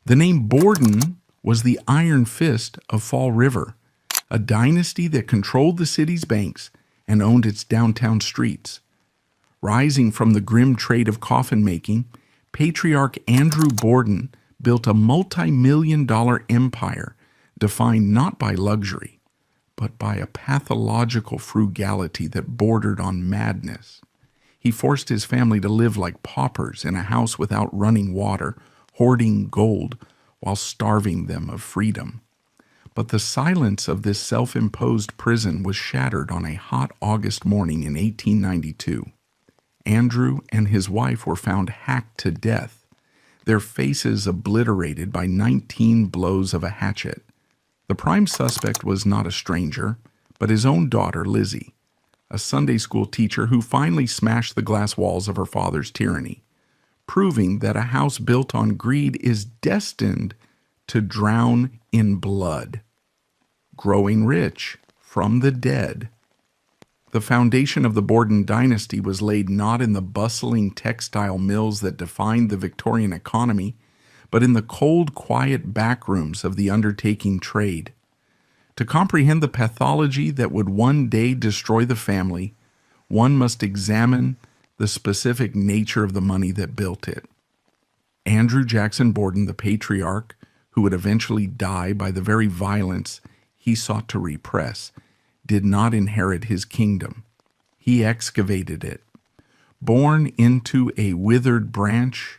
The name Borden was the iron fist of Fall River, a dynasty that controlled the city's banks and owned its downtown streets. Rising from the grim trade of coffin making, Patriarch Andrew Borden built a multi-million-dollar empire defined not by luxury, but by a pathological frugality that bordered on madness. He forced his family to live like paupers in a house without running water, hoarding gold while starving them of freedom. But the silence of this self-imposed prison was shattered on a hot August morning in 1892. Andrew and his wife were found hacked to death, their faces obliterated by 19 blows of a hatchet. The prime suspect was not a stranger, but his own daughter, Lizzie, a Sunday school teacher who finally smashed the glass walls of her father's tyranny, proving that a house built on greed is destined to drown in blood. Growing rich from the dead. The foundation of the Borden dynasty was laid not in the bustling textile mills that defined the Victorian economy, but in the cold, quiet backrooms of the undertaking trade. To comprehend the pathology that would one day destroy the family, one must examine the specific nature of the money that built it. Andrew Jackson Borden, the patriarch, who would eventually die by the very violence he sought to repress, did not inherit his kingdom. He excavated it. Born into a withered branch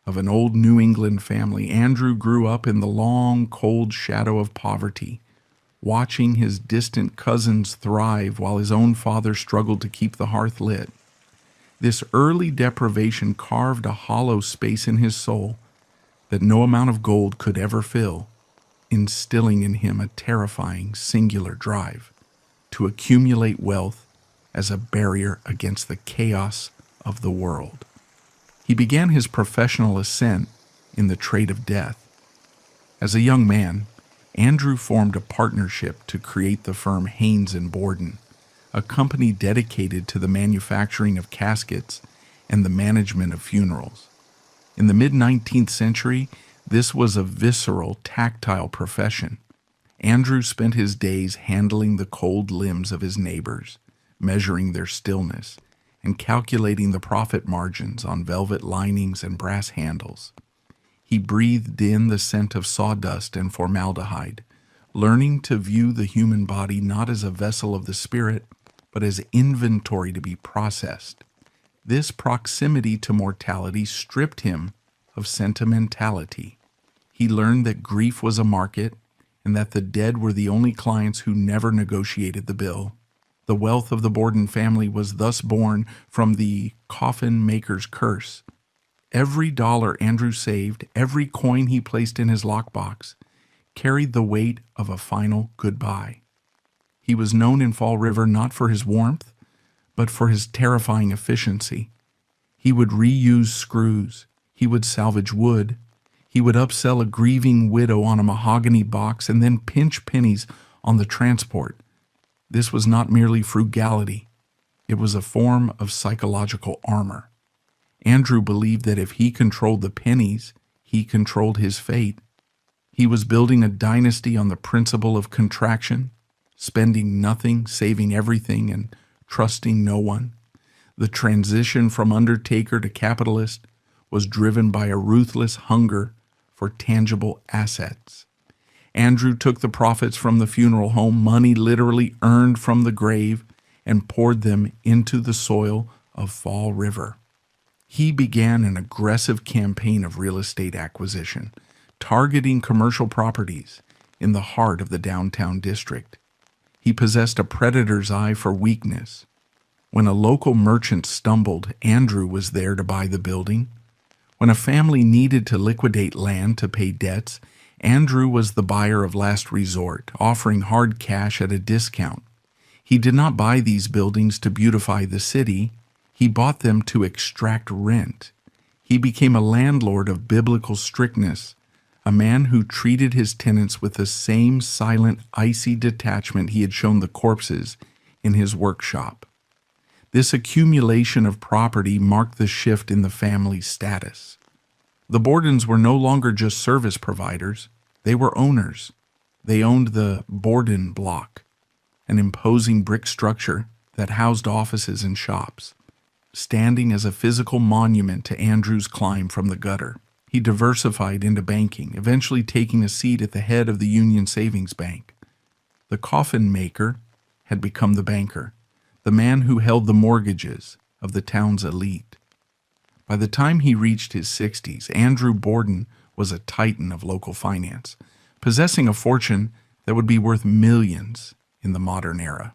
of an old New England family, Andrew grew up in the long, cold shadow of poverty, watching his distant cousins thrive while his own father struggled to keep the hearth lit. This early deprivation carved a hollow space in his soul that no amount of gold could ever fill, instilling in him a terrifying, singular drive to accumulate wealth as a barrier against the chaos of the world. He began his professional ascent in the trade of death. As a young man, Andrew formed a partnership to create the firm Haynes & Borden, a company dedicated to the manufacturing of caskets and the management of funerals. In the mid-19th century, this was a visceral, tactile profession. Andrew spent his days handling the cold limbs of his neighbors, measuring their stillness, and calculating the profit margins on velvet linings and brass handles. He breathed in the scent of sawdust and formaldehyde, learning to view the human body not as a vessel of the spirit, but as inventory to be processed. This proximity to mortality stripped him of sentimentality. He learned that grief was a market, and that the dead were the only clients who never negotiated the bill. The wealth of the Borden family was thus born from the coffin maker's curse. Every dollar Andrew saved, every coin he placed in his lockbox, carried the weight of a final goodbye. He was known in Fall River not for his warmth, but for his terrifying efficiency. He would reuse screws. He would salvage wood. He would upsell a grieving widow on a mahogany box and then pinch pennies on the transport. This was not merely frugality. It was a form of psychological armor. Andrew believed that if he controlled the pennies, he controlled his fate. He was building a dynasty on the principle of contraction, spending nothing, saving everything, and trusting no one. The transition from undertaker to capitalist was driven by a ruthless hunger for tangible assets. Andrew took the profits from the funeral home, money literally earned from the grave, and poured them into the soil of Fall River. He began an aggressive campaign of real estate acquisition, targeting commercial properties in the heart of the downtown district. He possessed a predator's eye for weakness. When a local merchant stumbled, Andrew was there to buy the building. When a family needed to liquidate land to pay debts, Andrew was the buyer of last resort, offering hard cash at a discount. He did not buy these buildings to beautify the city. He bought them to extract rent. He became a landlord of biblical strictness, a man who treated his tenants with the same silent, icy detachment he had shown the corpses in his workshop. This accumulation of property marked the shift in the family's status. The Bordens were no longer just service providers, they were owners. They owned the Borden block, an imposing brick structure that housed offices and shops. Standing as a physical monument to Andrew's climb from the gutter, he diversified into banking, eventually taking a seat at the head of the Union Savings Bank. The coffin maker had become the banker, the man who held the mortgages of the town's elite. By the time he reached his 60s, Andrew Borden was a titan of local finance, possessing a fortune that would be worth millions in the modern era.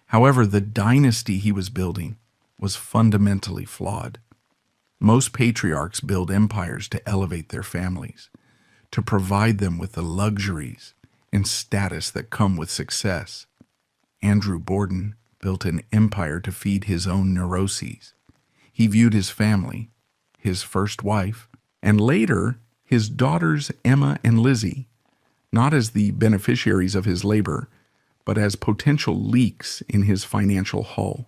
However, the dynasty he was building was fundamentally flawed. Most patriarchs build empires to elevate their families, to provide them with the luxuries and status that come with success. Andrew Borden built an empire to feed his own neuroses. He viewed his family, his first wife, and later his daughters Emma and Lizzie, not as the beneficiaries of his labor, but as potential leaks in his financial hull.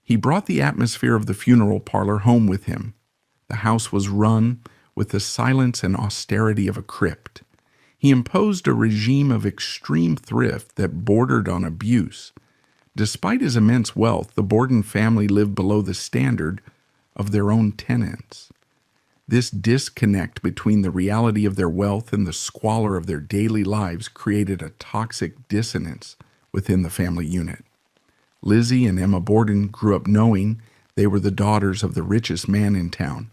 He brought the atmosphere of the funeral parlor home with him. The house was run with the silence and austerity of a crypt. He imposed a regime of extreme thrift that bordered on abuse. Despite his immense wealth, the Borden family lived below the standard of their own tenants. This disconnect between the reality of their wealth and the squalor of their daily lives created a toxic dissonance within the family unit. Lizzie and Emma Borden grew up knowing they were the daughters of the richest man in town,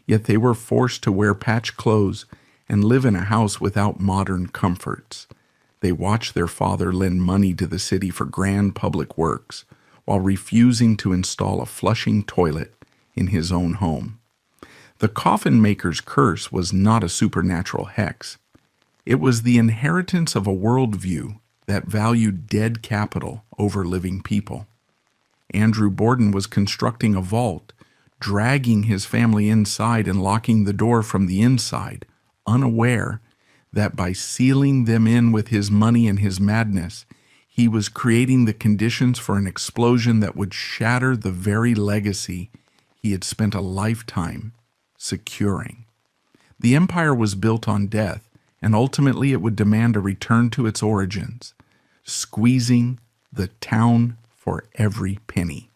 yet they were forced to wear patched clothes and live in a house without modern comforts. They watched their father lend money to the city for grand public works, while refusing to install a flushing toilet in his own home. The coffin maker's curse was not a supernatural hex. It was the inheritance of a worldview that valued dead capital over living people. Andrew Borden was constructing a vault, dragging his family inside and locking the door from the inside, unaware that by sealing them in with his money and his madness, he was creating the conditions for an explosion that would shatter the very legacy he had spent a lifetime securing. The empire was built on death, and ultimately it would demand a return to its origins, squeezing the town for every penny.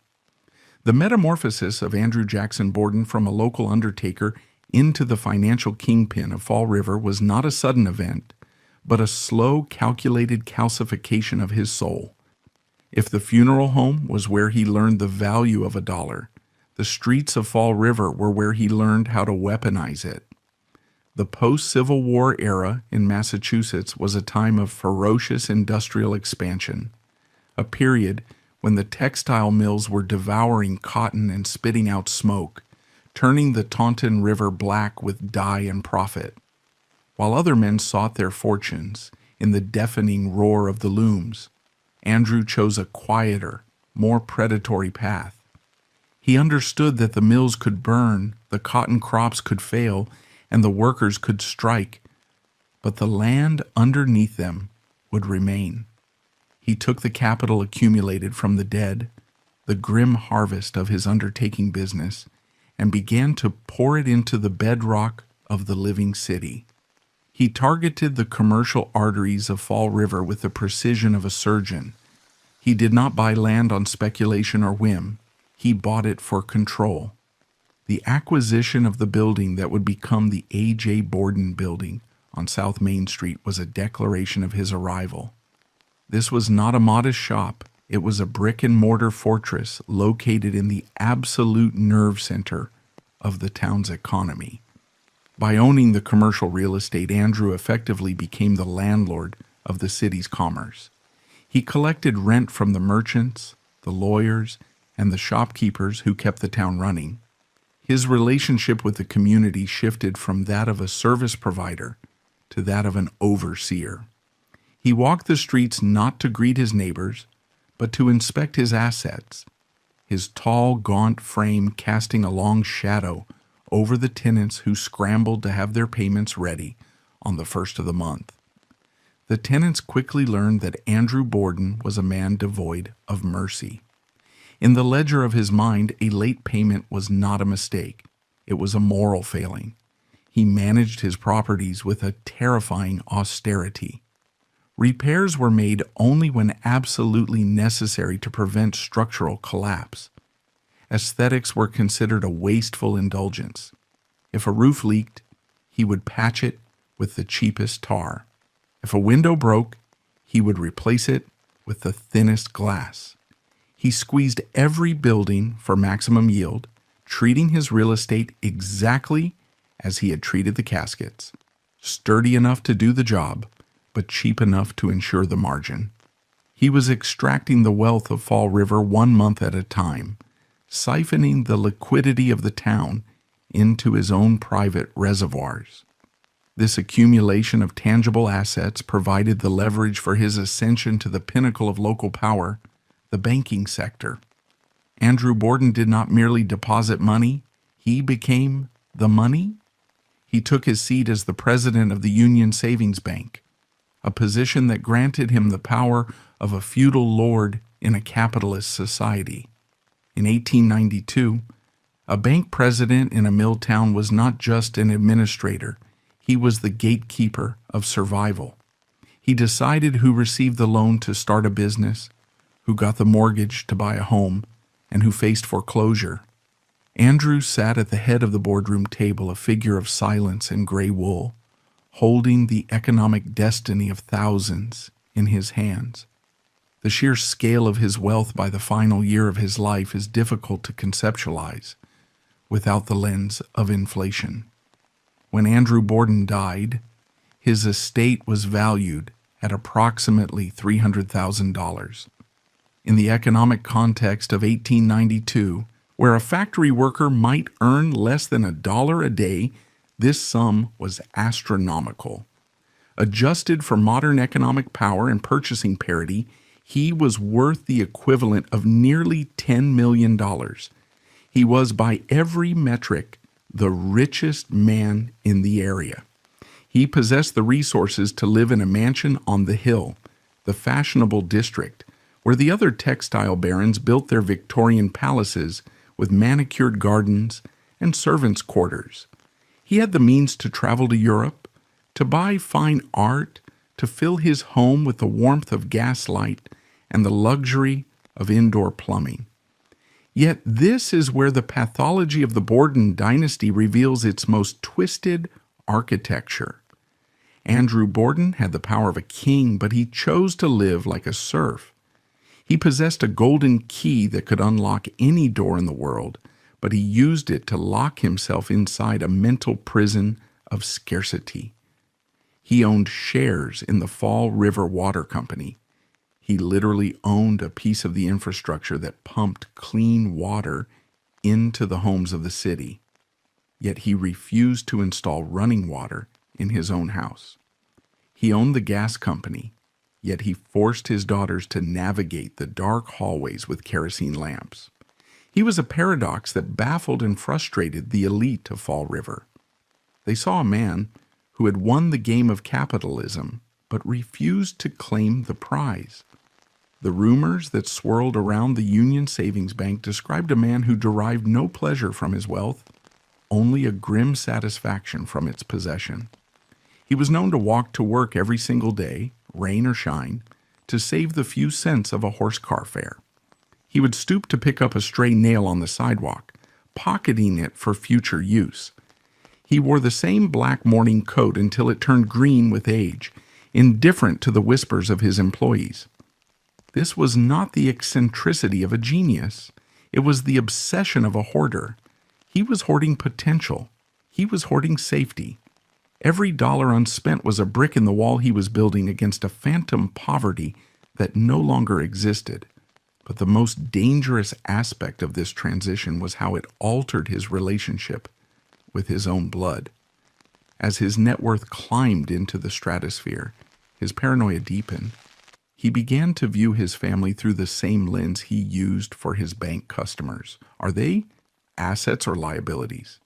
The metamorphosis of Andrew Jackson Borden from a local undertaker into the financial kingpin of Fall River was not a sudden event, but a slow, calculated calcification of his soul. If the funeral home was where he learned the value of a dollar, the streets of Fall River were where he learned how to weaponize it. The post-Civil War era in Massachusetts was a time of ferocious industrial expansion, a period when the textile mills were devouring cotton and spitting out smoke, turning the Taunton River black with dye and profit. While other men sought their fortunes in the deafening roar of the looms, Andrew chose a quieter, more predatory path. He understood that the mills could burn, the cotton crops could fail, and the workers could strike, but the land underneath them would remain. He took the capital accumulated from the dead, the grim harvest of his undertaking business, and began to pour it into the bedrock of the living city. He targeted the commercial arteries of Fall River with the precision of a surgeon. He did not buy land on speculation or whim. He bought it for control. The acquisition of the building that would become the A.J. Borden Building on South Main Street was a declaration of his arrival. This was not a modest shop. It was a brick-and-mortar fortress located in the absolute nerve center of the town's economy. By owning the commercial real estate, Andrew effectively became the landlord of the city's commerce. He collected rent from the merchants, the lawyers, and the shopkeepers who kept the town running. His relationship with the community shifted from that of a service provider to that of an overseer. He walked the streets not to greet his neighbors, but to inspect his assets, his tall, gaunt frame casting a long shadow over the tenants who scrambled to have their payments ready on the first of the month. The tenants quickly learned that Andrew Borden was a man devoid of mercy. In the ledger of his mind, a late payment was not a mistake. It was a moral failing. He managed his properties with a terrifying austerity. Repairs were made only when absolutely necessary to prevent structural collapse. Aesthetics were considered a wasteful indulgence. If a roof leaked, he would patch it with the cheapest tar. If a window broke, he would replace it with the thinnest glass. He squeezed every building for maximum yield, treating his real estate exactly as he had treated the caskets, sturdy enough to do the job, but cheap enough to ensure the margin. He was extracting the wealth of Fall River 1 month at a time, siphoning the liquidity of the town into his own private reservoirs. This accumulation of tangible assets provided the leverage for his ascension to the pinnacle of local power, the banking sector. Andrew Borden did not merely deposit money, he became the money. He took his seat as the president of the Union Savings Bank, a position that granted him the power of a feudal lord in a capitalist society. In 1892, a bank president in a mill town was not just an administrator, he was the gatekeeper of survival. He decided who received the loan to start a business, who got the mortgage to buy a home, and who faced foreclosure. Andrew sat at the head of the boardroom table, a figure of silence and gray wool, holding the economic destiny of thousands in his hands. The sheer scale of his wealth by the final year of his life is difficult to conceptualize without the lens of inflation. When Andrew Borden died, his estate was valued at approximately $300,000. In the economic context of 1892, where a factory worker might earn less than $1 a day, this sum was astronomical. Adjusted for modern economic power and purchasing parity, he was worth the equivalent of nearly $10 million. He was, by every metric, the richest man in the area. He possessed the resources to live in a mansion on the hill, the fashionable district, where the other textile barons built their Victorian palaces with manicured gardens and servants' quarters. He had the means to travel to Europe, to buy fine art, to fill his home with the warmth of gaslight and the luxury of indoor plumbing. Yet this is where the pathology of the Borden dynasty reveals its most twisted architecture. Andrew Borden had the power of a king, but he chose to live like a serf. He possessed a golden key that could unlock any door in the world, but he used it to lock himself inside a mental prison of scarcity. He owned shares in the Fall River Water Company. He literally owned a piece of the infrastructure that pumped clean water into the homes of the city. Yet he refused to install running water in his own house. He owned the gas company, yet he forced his daughters to navigate the dark hallways with kerosene lamps. He was a paradox that baffled and frustrated the elite of Fall River. They saw a man who had won the game of capitalism but refused to claim the prize. The rumors that swirled around the Union Savings Bank described a man who derived no pleasure from his wealth, only a grim satisfaction from its possession. He was known to walk to work every single day, rain or shine, to save the few cents of a horse car fare. He would stoop to pick up a stray nail on the sidewalk, pocketing it for future use. He wore the same black morning coat until it turned green with age, indifferent to the whispers of his employees. This was not the eccentricity of a genius. It was the obsession of a hoarder. He was hoarding potential. He was hoarding safety. Every dollar unspent was a brick in the wall he was building against a phantom poverty that no longer existed. But the most dangerous aspect of this transition was how it altered his relationship with his own blood. As his net worth climbed into the stratosphere, his paranoia deepened. He began to view his family through the same lens he used for his bank customers. Are they assets or liabilities?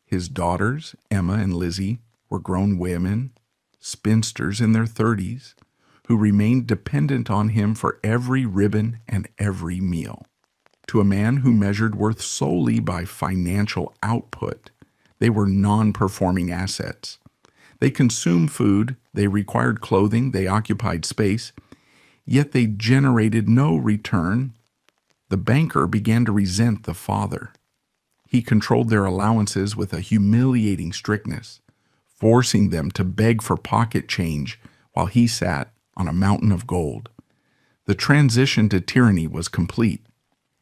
His daughters, Emma and Lizzie, were grown women, spinsters in their 30s, who remained dependent on him for every ribbon and every meal. To a man who measured worth solely by financial output, They were non-performing assets. They consumed food, they required clothing, they occupied space, yet they generated no return. The banker began to resent the father. He controlled their allowances with a humiliating strictness, forcing them to beg for pocket change while he sat on a mountain of gold. The transition to tyranny was complete.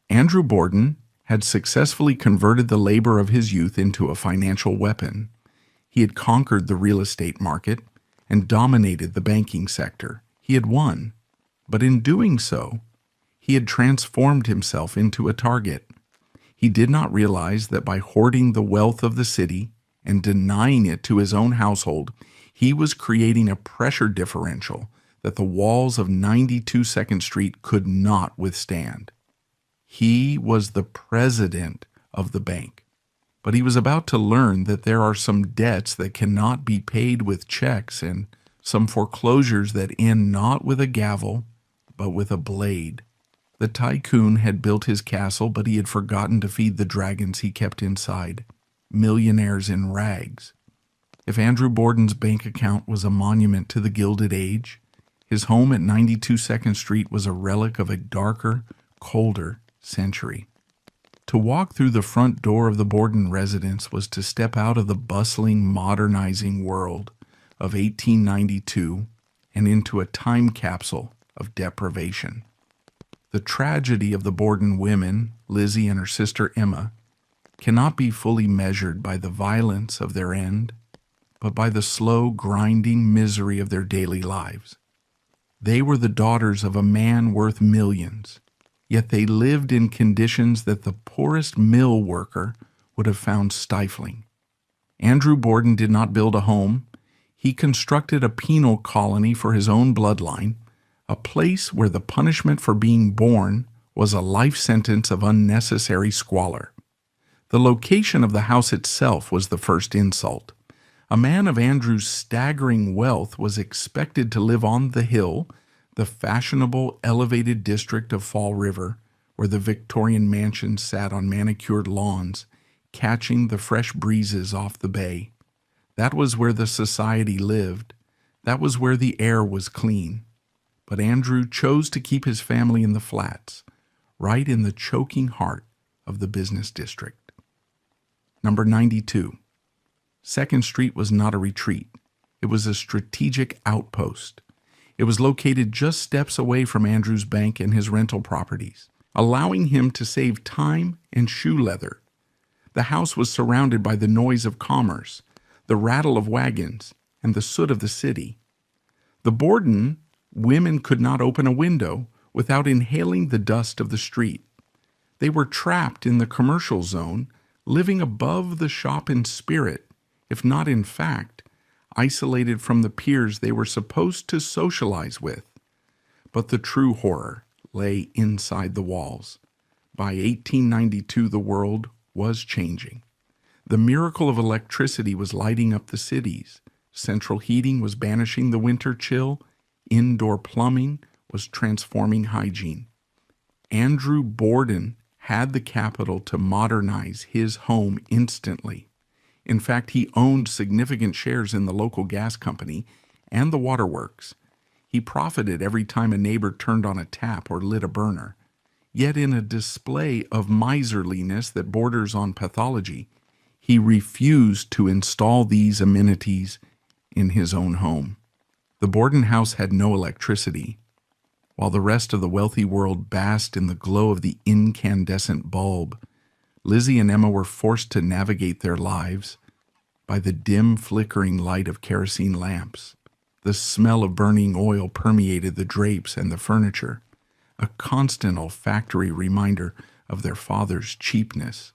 Andrew Borden had successfully converted the labor of his youth into a financial weapon. He had conquered the real estate market and dominated the banking sector. He had won, but in doing so, he had transformed himself into a target. He did not realize that by hoarding the wealth of the city and denying it to his own household, he was creating a pressure differential that the walls of 92 2nd Street could not withstand. He was the president of the bank, but he was about to learn that there are some debts that cannot be paid with checks and some foreclosures that end not with a gavel, but with a blade. The tycoon had built his castle, but he had forgotten to feed the dragons he kept inside, millionaires in rags. If Andrew Borden's bank account was a monument to the Gilded Age, his home at 92 2nd Street was a relic of a darker, colder century. To walk through the front door of the Borden residence was to step out of the bustling, modernizing world of 1892 and into a time capsule of deprivation. The tragedy of the Borden women, Lizzie and her sister Emma, cannot be fully measured by the violence of their end, but by the slow, grinding misery of their daily lives. They were the daughters of a man worth millions, yet they lived in conditions that the poorest mill worker would have found stifling. Andrew Borden did not build a home. He constructed a penal colony for his own bloodline, a place where the punishment for being born was a life sentence of unnecessary squalor. The location of the house itself was the first insult. A man of Andrew's staggering wealth was expected to live on the hill, the fashionable elevated district of Fall River, where the Victorian mansions sat on manicured lawns, catching the fresh breezes off the bay. That was where the society lived. That was where the air was clean. But Andrew chose to keep his family in the flats, right in the choking heart of the business district. Number 92. 2nd Street was not a retreat. It was a strategic outpost. It was located just steps away from Andrew's bank and his rental properties, allowing him to save time and shoe leather. The house was surrounded by the noise of commerce, the rattle of wagons, and the soot of the city. The Borden women could not open a window without inhaling the dust of the street. They were trapped in the commercial zone, living above the shop in spirit, if not in fact, isolated from the peers they were supposed to socialize with. But the true horror lay inside the walls. By 1892, the world was changing. The miracle of electricity was lighting up the cities. Central heating was banishing the winter chill. Indoor plumbing was transforming hygiene. Andrew Borden had the capital to modernize his home instantly. In fact, he owned significant shares in the local gas company and the waterworks. He profited every time a neighbor turned on a tap or lit a burner. Yet in a display of miserliness that borders on pathology, he refused to install these amenities in his own home. The Borden house had no electricity. While the rest of the wealthy world basked in the glow of the incandescent bulb, Lizzie and Emma were forced to navigate their lives by the dim, flickering light of kerosene lamps. The smell of burning oil permeated the drapes and the furniture, a constant olfactory reminder of their father's cheapness.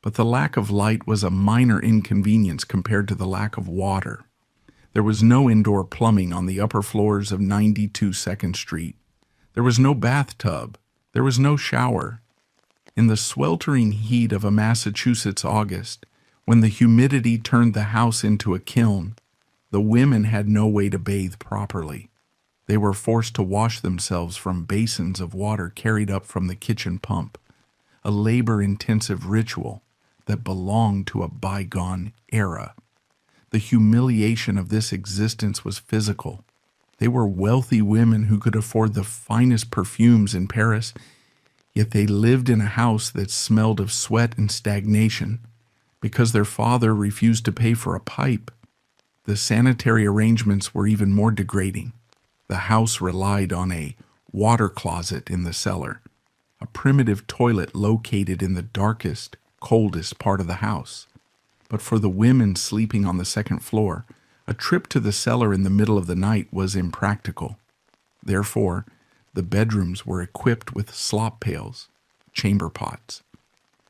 But the lack of light was a minor inconvenience compared to the lack of water. There was no indoor plumbing on the upper floors of 92 2nd Street. There was no bathtub. There was no shower. In the sweltering heat of a Massachusetts August, when the humidity turned the house into a kiln, the women had no way to bathe properly. They were forced to wash themselves from basins of water carried up from the kitchen pump, a labor-intensive ritual that belonged to a bygone era. The humiliation of this existence was physical. They were wealthy women who could afford the finest perfumes in Paris, yet they lived in a house that smelled of sweat and stagnation because their father refused to pay for a pipe. The sanitary arrangements were even more degrading. The house relied on a water closet in the cellar, a primitive toilet located in the darkest, coldest part of the house. But for the women sleeping on the second floor, a trip to the cellar in the middle of the night was impractical. Therefore, the bedrooms were equipped with slop pails, chamber pots.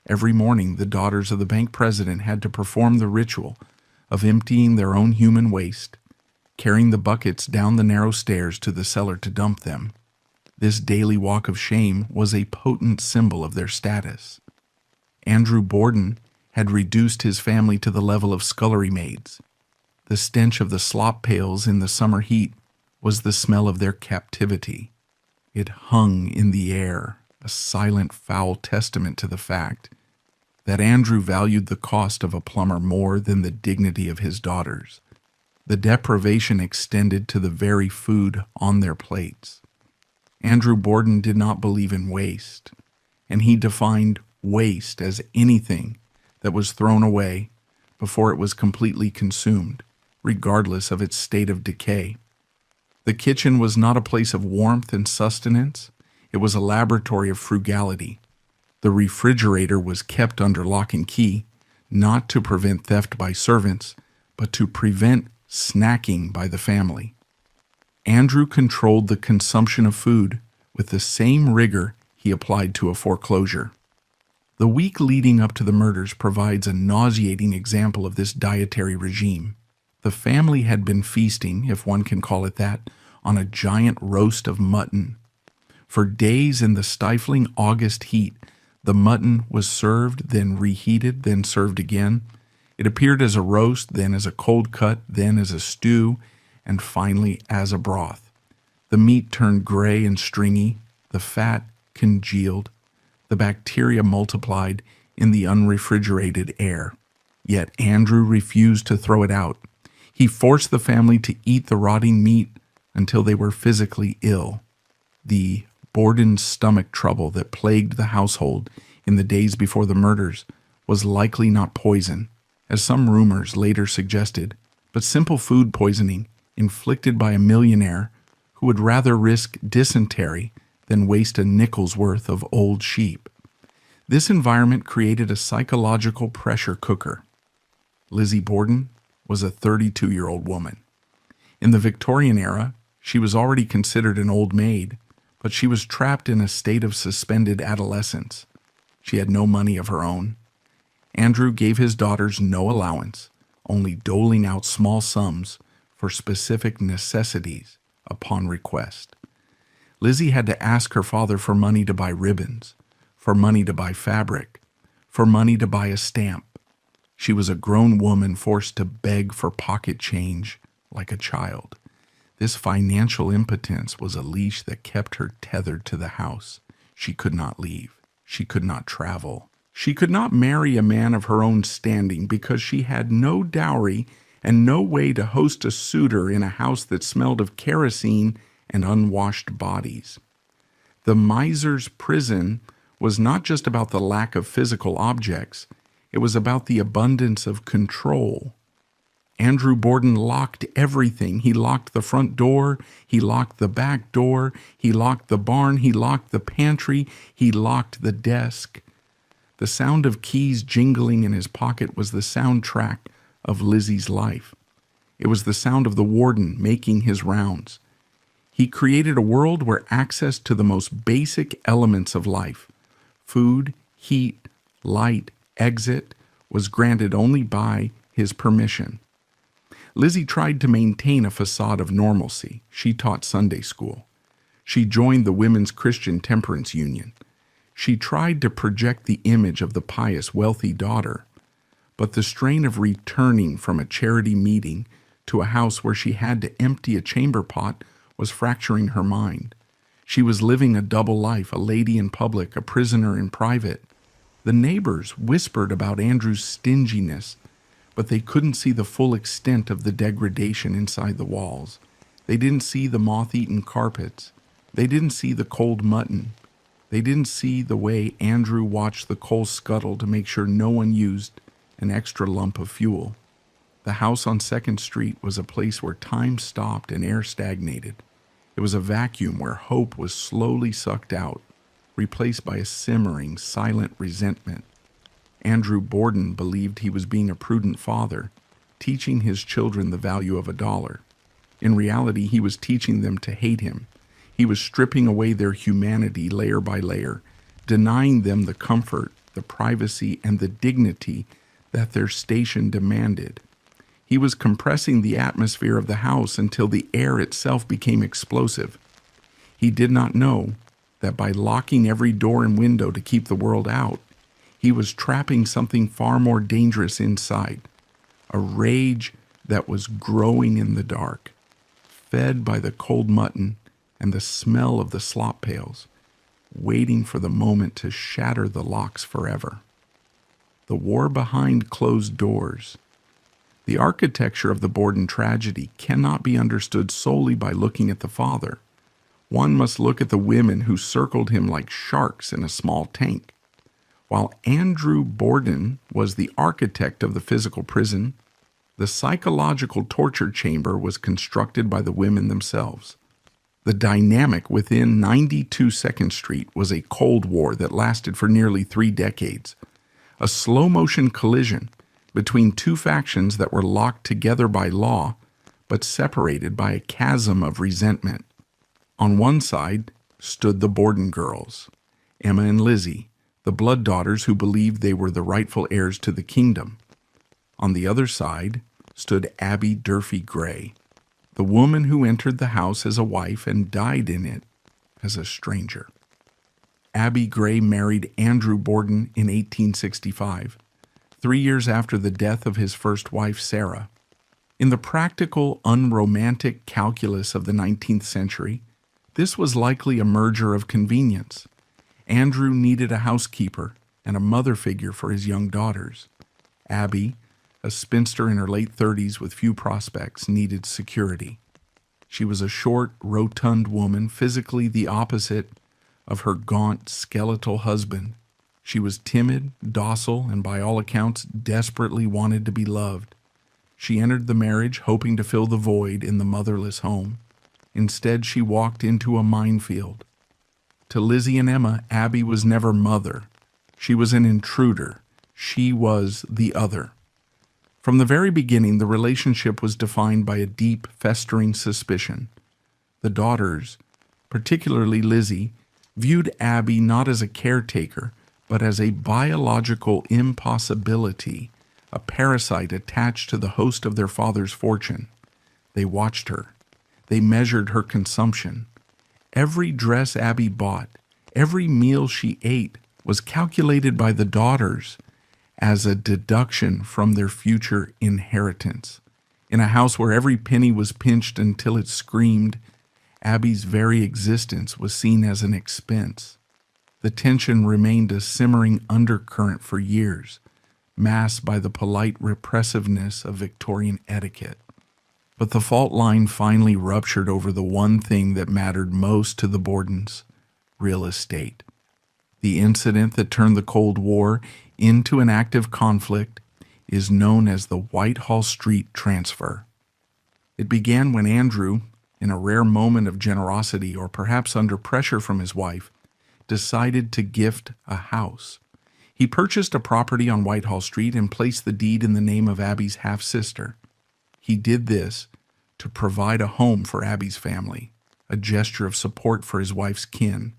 Every morning, the daughters of the bank president had to perform the ritual of emptying their own human waste, carrying the buckets down the narrow stairs to the cellar to dump them. This daily walk of shame was a potent symbol of their status. Andrew Borden had reduced his family to the level of scullery maids. The stench of the slop pails in the summer heat was the smell of their captivity. It hung in the air, a silent, foul testament to the fact that Andrew valued the cost of a plumber more than the dignity of his daughters. The deprivation extended to the very food on their plates. Andrew Borden did not believe in waste, and he defined waste as anything that was thrown away before it was completely consumed, regardless of its state of decay. The kitchen was not a place of warmth and sustenance. It was a laboratory of frugality. The refrigerator was kept under lock and key, not to prevent theft by servants, but to prevent snacking by the family. Andrew controlled the consumption of food with the same rigor he applied to a foreclosure. The week leading up to the murders provides a nauseating example of this dietary regime. The family had been feasting, if one can call it that, on a giant roast of mutton. For days in the stifling August heat, the mutton was served, then reheated, then served again. It appeared as a roast, then as a cold cut, then as a stew, and finally as a broth. The meat turned gray and stringy, the fat congealed, the bacteria multiplied in the unrefrigerated air. Yet Andrew refused to throw it out. He forced the family to eat the rotting meat until they were physically ill. The Borden's stomach trouble that plagued the household in the days before the murders was likely not poison, as some rumors later suggested, but simple food poisoning inflicted by a millionaire who would rather risk dysentery than waste a nickel's worth of old sheep. This environment created a psychological pressure cooker. Lizzie Borden was a 32-year-old woman. In the Victorian era, she was already considered an old maid, but she was trapped in a state of suspended adolescence. She had no money of her own. Andrew gave his daughters no allowance, only doling out small sums for specific necessities upon request. Lizzie had to ask her father for money to buy ribbons, for money to buy fabric, for money to buy a stamp. She was a grown woman forced to beg for pocket change like a child. This financial impotence was a leash that kept her tethered to the house. She could not leave. She could not travel. She could not marry a man of her own standing because she had no dowry and no way to host a suitor in a house that smelled of kerosene and unwashed bodies. The miser's prison was not just about the lack of physical objects. It was about the abundance of control. Andrew Borden locked everything. He locked the front door. He locked the back door. He locked the barn. He locked the pantry. He locked the desk. The sound of keys jingling in his pocket was the soundtrack of Lizzie's life. It was the sound of the warden making his rounds. He created a world where access to the most basic elements of life, food, heat, light, exit, was granted only by his permission. Lizzie tried to maintain a facade of normalcy. She taught Sunday school. She joined the Women's Christian Temperance Union. She tried to project the image of the pious, wealthy daughter. But the strain of returning from a charity meeting to a house where she had to empty a chamber pot was fracturing her mind. She was living a double life, a lady in public, a prisoner in private. The neighbors whispered about Andrew's stinginess, but they couldn't see the full extent of the degradation inside the walls. They didn't see the moth-eaten carpets. They didn't see the cold mutton. They didn't see the way Andrew watched the coal scuttle to make sure no one used an extra lump of fuel. The house on 2nd Street was a place where time stopped and air stagnated. It was a vacuum where hope was slowly sucked out, replaced by a simmering, silent resentment. Andrew Borden believed he was being a prudent father, teaching his children the value of $1. In reality, he was teaching them to hate him. He was stripping away their humanity layer by layer, denying them the comfort, the privacy, and the dignity that their station demanded. He was compressing the atmosphere of the house until the air itself became explosive. He did not know that by locking every door and window to keep the world out, he was trapping something far more dangerous inside, a rage that was growing in the dark, fed by the cold mutton and the smell of the slop pails, waiting for the moment to shatter the locks forever. The war behind closed doors. The architecture of the Borden tragedy cannot be understood solely by looking at the father. One must look at the women who circled him like sharks in a small tank. While Andrew Borden was the architect of the physical prison, the psychological torture chamber was constructed by the women themselves. The dynamic within 92 2nd Street was a Cold War that lasted for nearly 3 decades, a slow-motion collision between two factions that were locked together by law, but separated by a chasm of resentment. On one side stood the Borden girls, Emma and Lizzie, the blood daughters who believed they were the rightful heirs to the kingdom. On the other side stood Abby Durfee Gray, the woman who entered the house as a wife and died in it as a stranger. Abby Gray married Andrew Borden in 1865, 3 years after the death of his first wife, Sarah. In the practical, unromantic calculus of the 19th century, this was likely a merger of convenience. Andrew needed a housekeeper and a mother figure for his young daughters. Abby, a spinster in her late 30s with few prospects, needed security. She was a short, rotund woman, physically the opposite of her gaunt, skeletal husband. She was timid, docile, and by all accounts desperately wanted to be loved. She entered the marriage hoping to fill the void in the motherless home. Instead, she walked into a minefield. To Lizzie and Emma, Abby was never mother. She was an intruder. She was the other. From the very beginning, the relationship was defined by a deep, festering suspicion. The daughters, particularly Lizzie, viewed Abby not as a caretaker, but as a biological impossibility, a parasite attached to the host of their father's fortune. They watched her. They measured her consumption. Every dress Abby bought, every meal she ate, was calculated by the daughters as a deduction from their future inheritance. In a house where every penny was pinched until it screamed, Abby's very existence was seen as an expense. The tension remained a simmering undercurrent for years, masked by the polite repressiveness of Victorian etiquette. But the fault line finally ruptured over the one thing that mattered most to the Bordens: real estate. The incident that turned the Cold War into an active conflict is known as the Whitehall Street Transfer. It began when Andrew, in a rare moment of generosity or perhaps under pressure from his wife, decided to gift a house. He purchased a property on Whitehall Street and placed the deed in the name of Abby's half-sister. He did this to provide a home for Abby's family, a gesture of support for his wife's kin.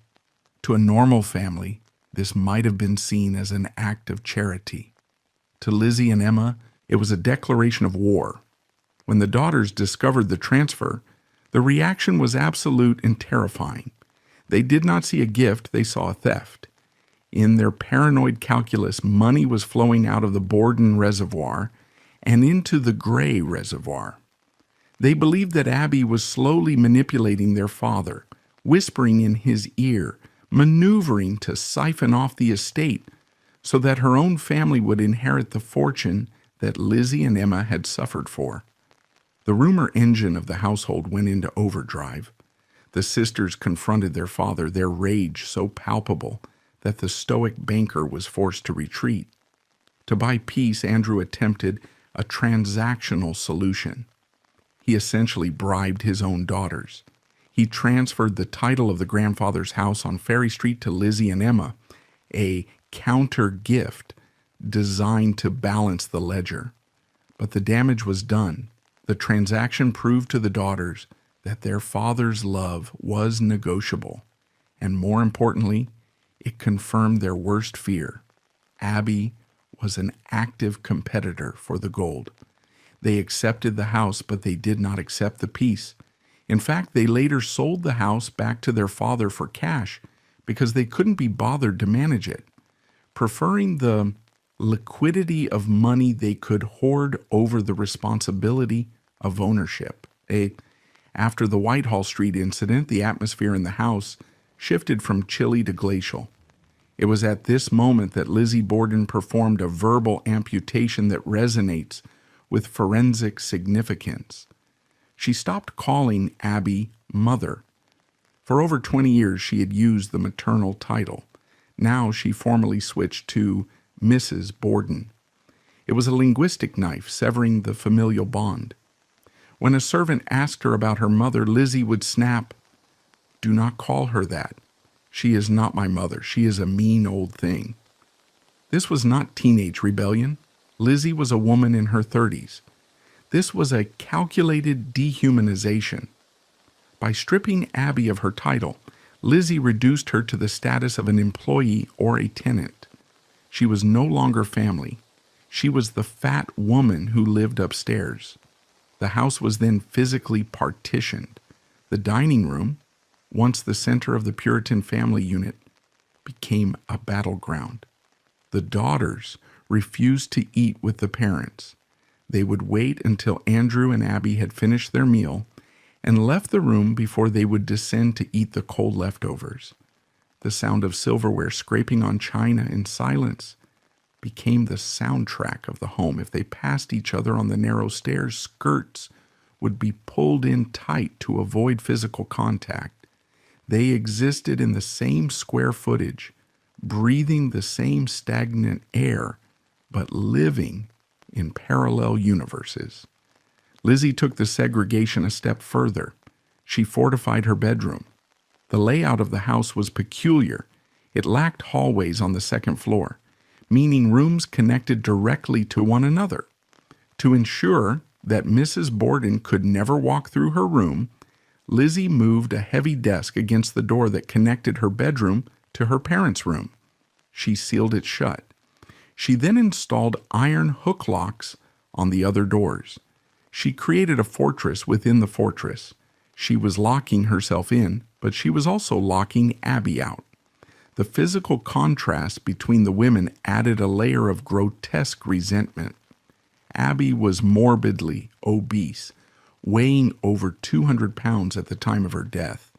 To a normal family, this might have been seen as an act of charity. To Lizzie and Emma, it was a declaration of war. When the daughters discovered the transfer, the reaction was absolute and terrifying. They did not see a gift, they saw a theft. In their paranoid calculus, money was flowing out of the Borden reservoir and into the Gray reservoir. They believed that Abby was slowly manipulating their father, whispering in his ear, maneuvering to siphon off the estate so that her own family would inherit the fortune that Lizzie and Emma had suffered for. The rumor engine of the household went into overdrive. The sisters confronted their father, their rage so palpable that the stoic banker was forced to retreat. To buy peace, Andrew attempted a transactional solution. He essentially bribed his own daughters. He transferred the title of the grandfather's house on Ferry Street to Lizzie and Emma, a counter gift designed to balance the ledger. But the damage was done. The transaction proved to the daughters that their father's love was negotiable, and more importantly, it confirmed their worst fear. Abby was an active competitor for the gold. They accepted the house, but they did not accept the peace. In fact, they later sold the house back to their father for cash because they couldn't be bothered to manage it, preferring the liquidity of money they could hoard over the responsibility of ownership. After the Whitehall Street incident, the atmosphere in the house shifted from chilly to glacial. It was at this moment that Lizzie Borden performed a verbal amputation that resonates with forensic significance. She stopped calling Abby mother. For over 20 years, she had used the maternal title. Now she formally switched to Mrs. Borden. It was a linguistic knife severing the familial bond. When a servant asked her about her mother, Lizzie would snap, "Do not call her that. She is not my mother. She is a mean old thing." This was not teenage rebellion. Lizzie was a woman in her 30s. This was a calculated dehumanization. By stripping Abby of her title, Lizzie reduced her to the status of an employee or a tenant. She was no longer family. She was the fat woman who lived upstairs. The house was then physically partitioned. The dining room, once the center of the Puritan family unit, became a battleground. The daughters refused to eat with the parents. They would wait until Andrew and Abby had finished their meal and left the room before they would descend to eat the cold leftovers. The sound of silverware scraping on china in silence became the soundtrack of the home. If they passed each other on the narrow stairs, skirts would be pulled in tight to avoid physical contact. They existed in the same square footage, breathing the same stagnant air, but living in parallel universes. Lizzie took the segregation a step further. She fortified her bedroom. The layout of the house was peculiar. It lacked hallways on the second floor, meaning rooms connected directly to one another. To ensure that Mrs. Borden could never walk through her room, Lizzie moved a heavy desk against the door that connected her bedroom to her parents' room. She sealed it shut. She then installed iron hook locks on the other doors. She created a fortress within the fortress. She was locking herself in, but she was also locking Abby out. The physical contrast between the women added a layer of grotesque resentment. Abby was morbidly obese, weighing over 200 pounds at the time of her death.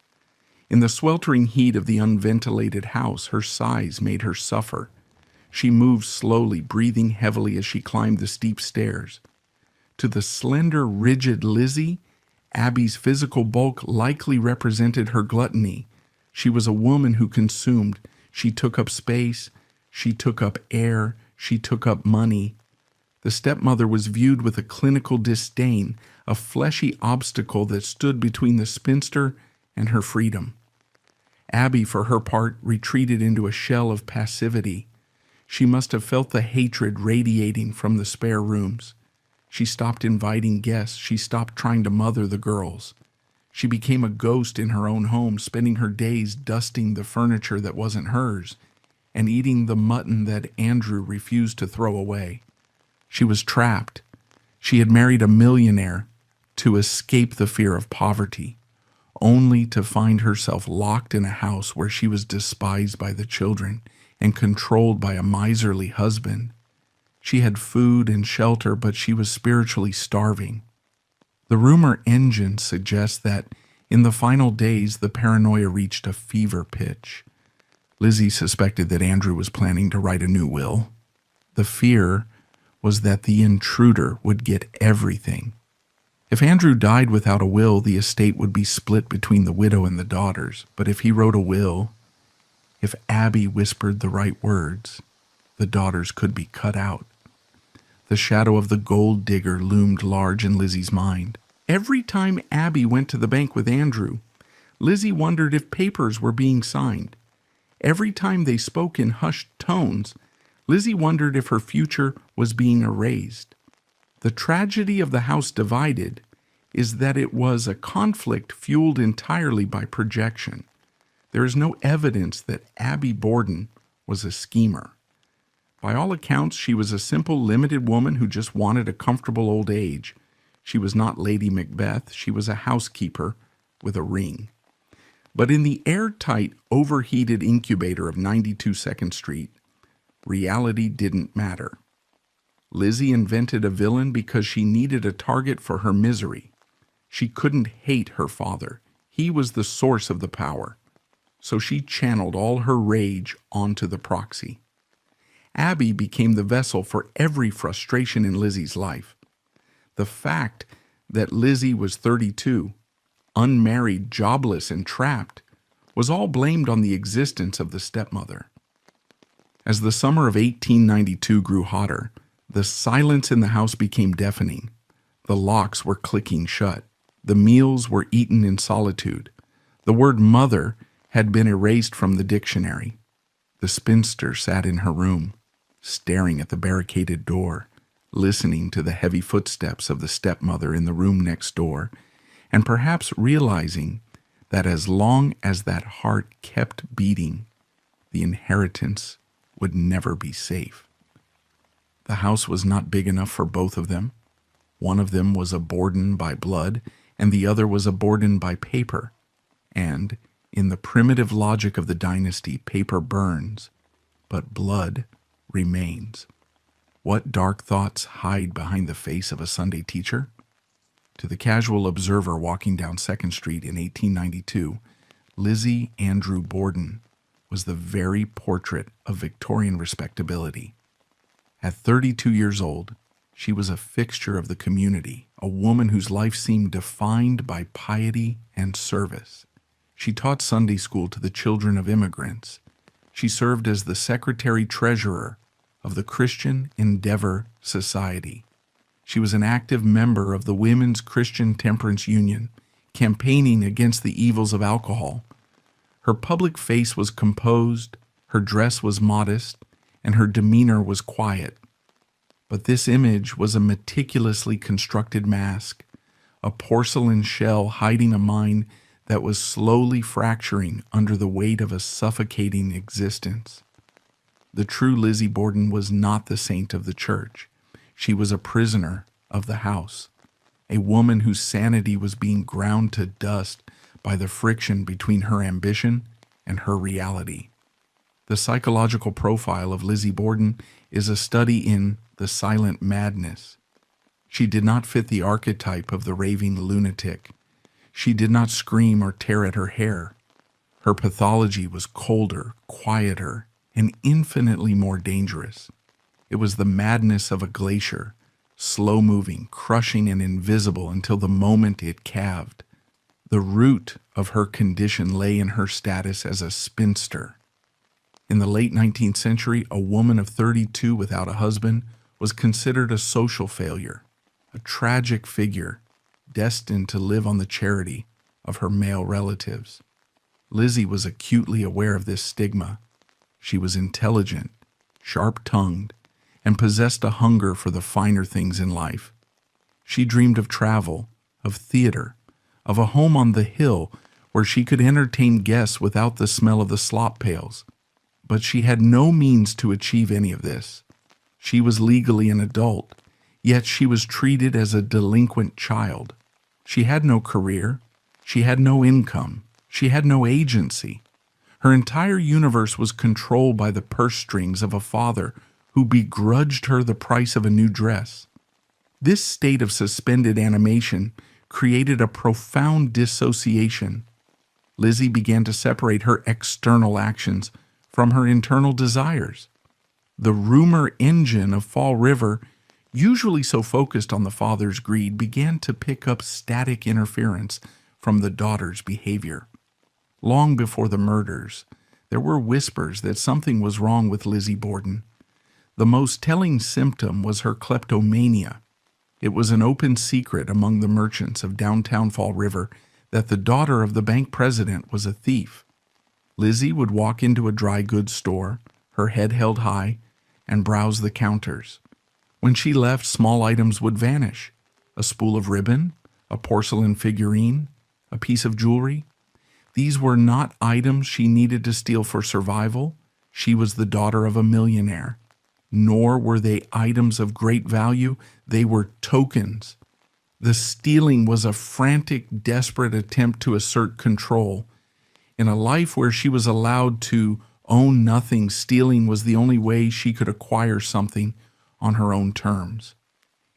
In the sweltering heat of the unventilated house, her size made her suffer. She moved slowly, breathing heavily as she climbed the steep stairs. To the slender, rigid Lizzie, Abby's physical bulk likely represented her gluttony. She was a woman who consumed. She took up space. She took up air. She took up money. The stepmother was viewed with a clinical disdain, a fleshy obstacle that stood between the spinster and her freedom. Abby, for her part, retreated into a shell of passivity. She must have felt the hatred radiating from the spare rooms. She stopped inviting guests. She stopped trying to mother the girls. She became a ghost in her own home, spending her days dusting the furniture that wasn't hers and eating the mutton that Andrew refused to throw away. She was trapped. She had married a millionaire to escape the fear of poverty, only to find herself locked in a house where she was despised by the children and controlled by a miserly husband. She had food and shelter, but she was spiritually starving. The rumor engine suggests that in the final days, the paranoia reached a fever pitch. Lizzie suspected that Andrew was planning to write a new will. The fear was that the intruder would get everything. If Andrew died without a will, the estate would be split between the widow and the daughters. But if he wrote a will, if Abby whispered the right words, the daughters could be cut out. The shadow of the gold digger loomed large in Lizzie's mind. Every time Abby went to the bank with Andrew, Lizzie wondered if papers were being signed. Every time they spoke in hushed tones, Lizzie wondered if her future was being erased. The tragedy of the house divided is that it was a conflict fueled entirely by projection. There is no evidence that Abby Borden was a schemer. By all accounts, she was a simple, limited woman who just wanted a comfortable old age. She was not Lady Macbeth. She was a housekeeper with a ring. But in the airtight, overheated incubator of 92 2nd Street, reality didn't matter. Lizzie invented a villain because she needed a target for her misery. She couldn't hate her father. He was the source of the power. So she channeled all her rage onto the proxy. Abby became the vessel for every frustration in Lizzie's life. The fact that Lizzie was 32, unmarried, jobless, and trapped, was all blamed on the existence of the stepmother. As the summer of 1892 grew hotter, the silence in the house became deafening. The locks were clicking shut. The meals were eaten in solitude. The word mother had been erased from the dictionary. The spinster sat in her room, staring at the barricaded door, listening to the heavy footsteps of the stepmother in the room next door, and perhaps realizing that as long as that heart kept beating, the inheritance would never be safe. The house was not big enough for both of them. One of them was a Borden by blood, and the other was a Borden by paper. And, in the primitive logic of the dynasty, paper burns, but blood remains. What dark thoughts hide behind the face of a Sunday teacher? To the casual observer walking down 2nd Street in 1892, Lizzie Andrew Borden was the very portrait of Victorian respectability. At 32 years old, she was a fixture of the community, a woman whose life seemed defined by piety and service. She taught Sunday school to the children of immigrants. She served as the secretary-treasurer of the Christian Endeavor Society. She was an active member of the Women's Christian Temperance Union, campaigning against the evils of alcohol. Her public face was composed, her dress was modest, and her demeanor was quiet. But this image was a meticulously constructed mask, a porcelain shell hiding a mind that was slowly fracturing under the weight of a suffocating existence. The true Lizzie Borden was not the saint of the church. She was a prisoner of the house, a woman whose sanity was being ground to dust by the friction between her ambition and her reality. The psychological profile of Lizzie Borden is a study in the silent madness. She did not fit the archetype of the raving lunatic. She did not scream or tear at her hair. Her pathology was colder, quieter, and infinitely more dangerous. It was the madness of a glacier, slow-moving, crushing, and invisible until the moment it calved. The root of her condition lay in her status as a spinster. In the late 19th century, a woman of 32 without a husband was considered a social failure, a tragic figure destined to live on the charity of her male relatives. Lizzie was acutely aware of this stigma. She was intelligent, sharp-tongued, and possessed a hunger for the finer things in life. She dreamed of travel, of theater, of a home on the hill where she could entertain guests without the smell of the slop pails. But she had no means to achieve any of this. She was legally an adult, yet she was treated as a delinquent child. She had no career. She had no income. She had no agency. Her entire universe was controlled by the purse strings of a father who begrudged her the price of a new dress. This state of suspended animation created a profound dissociation. Lizzie began to separate her external actions from her internal desires. The rumor engine of Fall River, usually so focused on the father's greed, began to pick up static interference from the daughter's behavior. Long before the murders, there were whispers that something was wrong with Lizzie Borden. The most telling symptom was her kleptomania. It was an open secret among the merchants of downtown Fall River that the daughter of the bank president was a thief. Lizzie would walk into a dry goods store, her head held high, and browse the counters. When she left, small items would vanish. A spool of ribbon, a porcelain figurine, a piece of jewelry. These were not items she needed to steal for survival. She was the daughter of a millionaire. Nor were they items of great value. They were tokens. The stealing was a frantic, desperate attempt to assert control. In a life where she was allowed to own nothing, stealing was the only way she could acquire something on her own terms.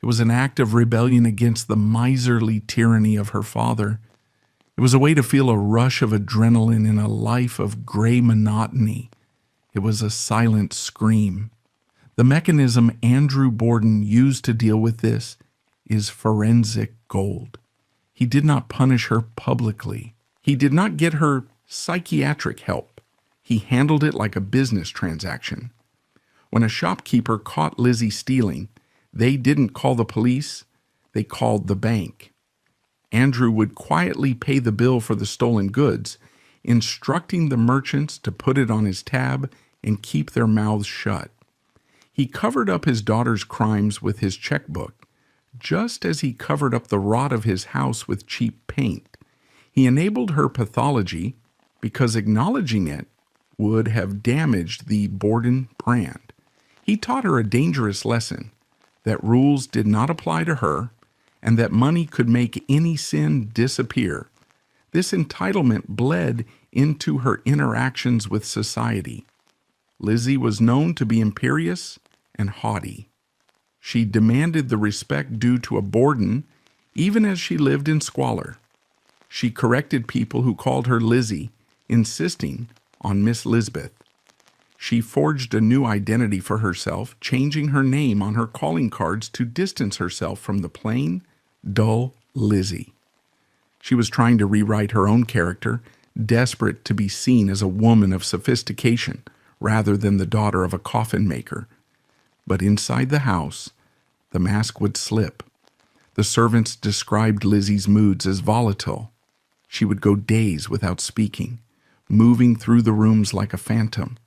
It was an act of rebellion against the miserly tyranny of her father. It was a way to feel a rush of adrenaline in a life of gray monotony. It was a silent scream. The mechanism Andrew Borden used to deal with this is forensic gold. He did not punish her publicly. He did not get her psychiatric help. He handled it like a business transaction. When a shopkeeper caught Lizzie stealing, they didn't call the police, they called the bank. Andrew would quietly pay the bill for the stolen goods, instructing the merchants to put it on his tab and keep their mouths shut. He covered up his daughter's crimes with his checkbook, just as he covered up the rot of his house with cheap paint. He enabled her pathology because acknowledging it would have damaged the Borden brand. He taught her a dangerous lesson, that rules did not apply to her and that money could make any sin disappear. This entitlement bled into her interactions with society. Lizzie was known to be imperious and haughty. She demanded the respect due to a Borden, even as she lived in squalor. She corrected people who called her Lizzie, insisting on Miss Lisbeth. She forged a new identity for herself, changing her name on her calling cards to distance herself from the plain, dull Lizzie. She was trying to rewrite her own character, desperate to be seen as a woman of sophistication rather than the daughter of a coffin maker. But inside the house, the mask would slip. The servants described Lizzie's moods as volatile. She would go days without speaking, moving through the rooms like a phantom,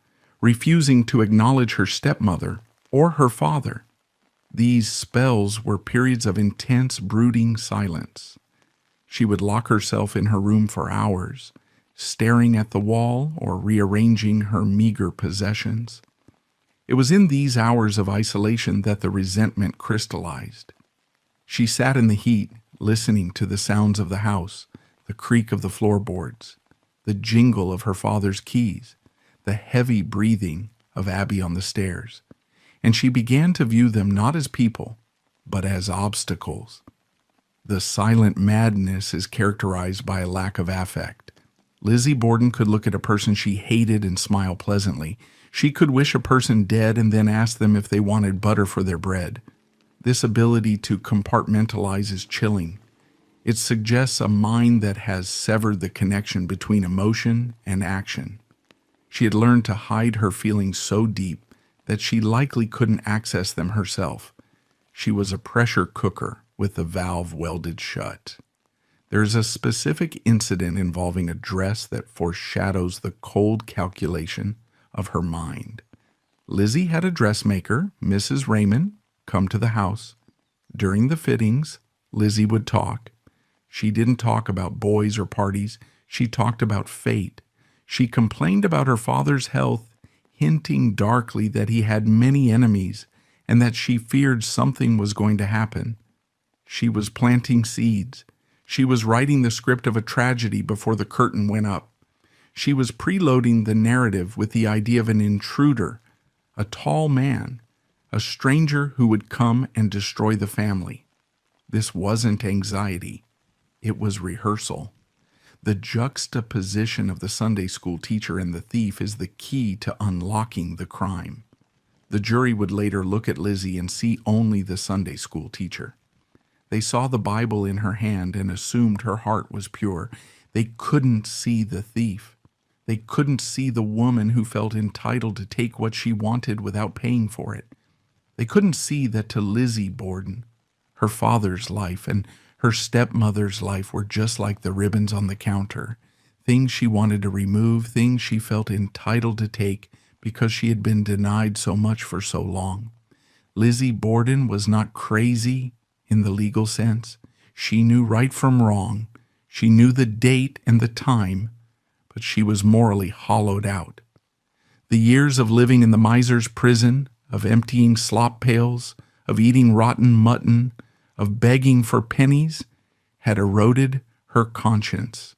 refusing to acknowledge her stepmother or her father. These spells were periods of intense, brooding silence. She would lock herself in her room for hours, staring at the wall or rearranging her meager possessions. It was in these hours of isolation that the resentment crystallized. She sat in the heat, listening to the sounds of the house, the creak of the floorboards, the jingle of her father's keys, the heavy breathing of Abby on the stairs, and she began to view them not as people, but as obstacles. The silent madness is characterized by a lack of affect. Lizzie Borden could look at a person she hated and smile pleasantly. She could wish a person dead and then ask them if they wanted butter for their bread. This ability to compartmentalize is chilling. It suggests a mind that has severed the connection between emotion and action. She had learned to hide her feelings so deep that she likely couldn't access them herself. She was a pressure cooker with the valve welded shut. There's a specific incident involving a dress that foreshadows the cold calculation of her mind. Lizzie had a dressmaker, Mrs. Raymond, come to the house. During the fittings, Lizzie would talk. She didn't talk about boys or parties. She talked about fate. She complained about her father's health, hinting darkly that he had many enemies and that she feared something was going to happen. She was planting seeds. She was writing the script of a tragedy before the curtain went up. She was preloading the narrative with the idea of an intruder, a tall man, a stranger who would come and destroy the family. This wasn't anxiety. It was rehearsal. The juxtaposition of the Sunday school teacher and the thief is the key to unlocking the crime. The jury would later look at Lizzie and see only the Sunday school teacher. They saw the Bible in her hand and assumed her heart was pure. They couldn't see the thief. They couldn't see the woman who felt entitled to take what she wanted without paying for it. They couldn't see that to Lizzie Borden, her father's life and her stepmother's life were just like the ribbons on the counter, things she wanted to remove, things she felt entitled to take because she had been denied so much for so long. Lizzie Borden was not crazy in the legal sense. She knew right from wrong. She knew the date and the time, but she was morally hollowed out. The years of living in the miser's prison, of emptying slop pails, of eating rotten mutton, of begging for pennies, had eroded her conscience.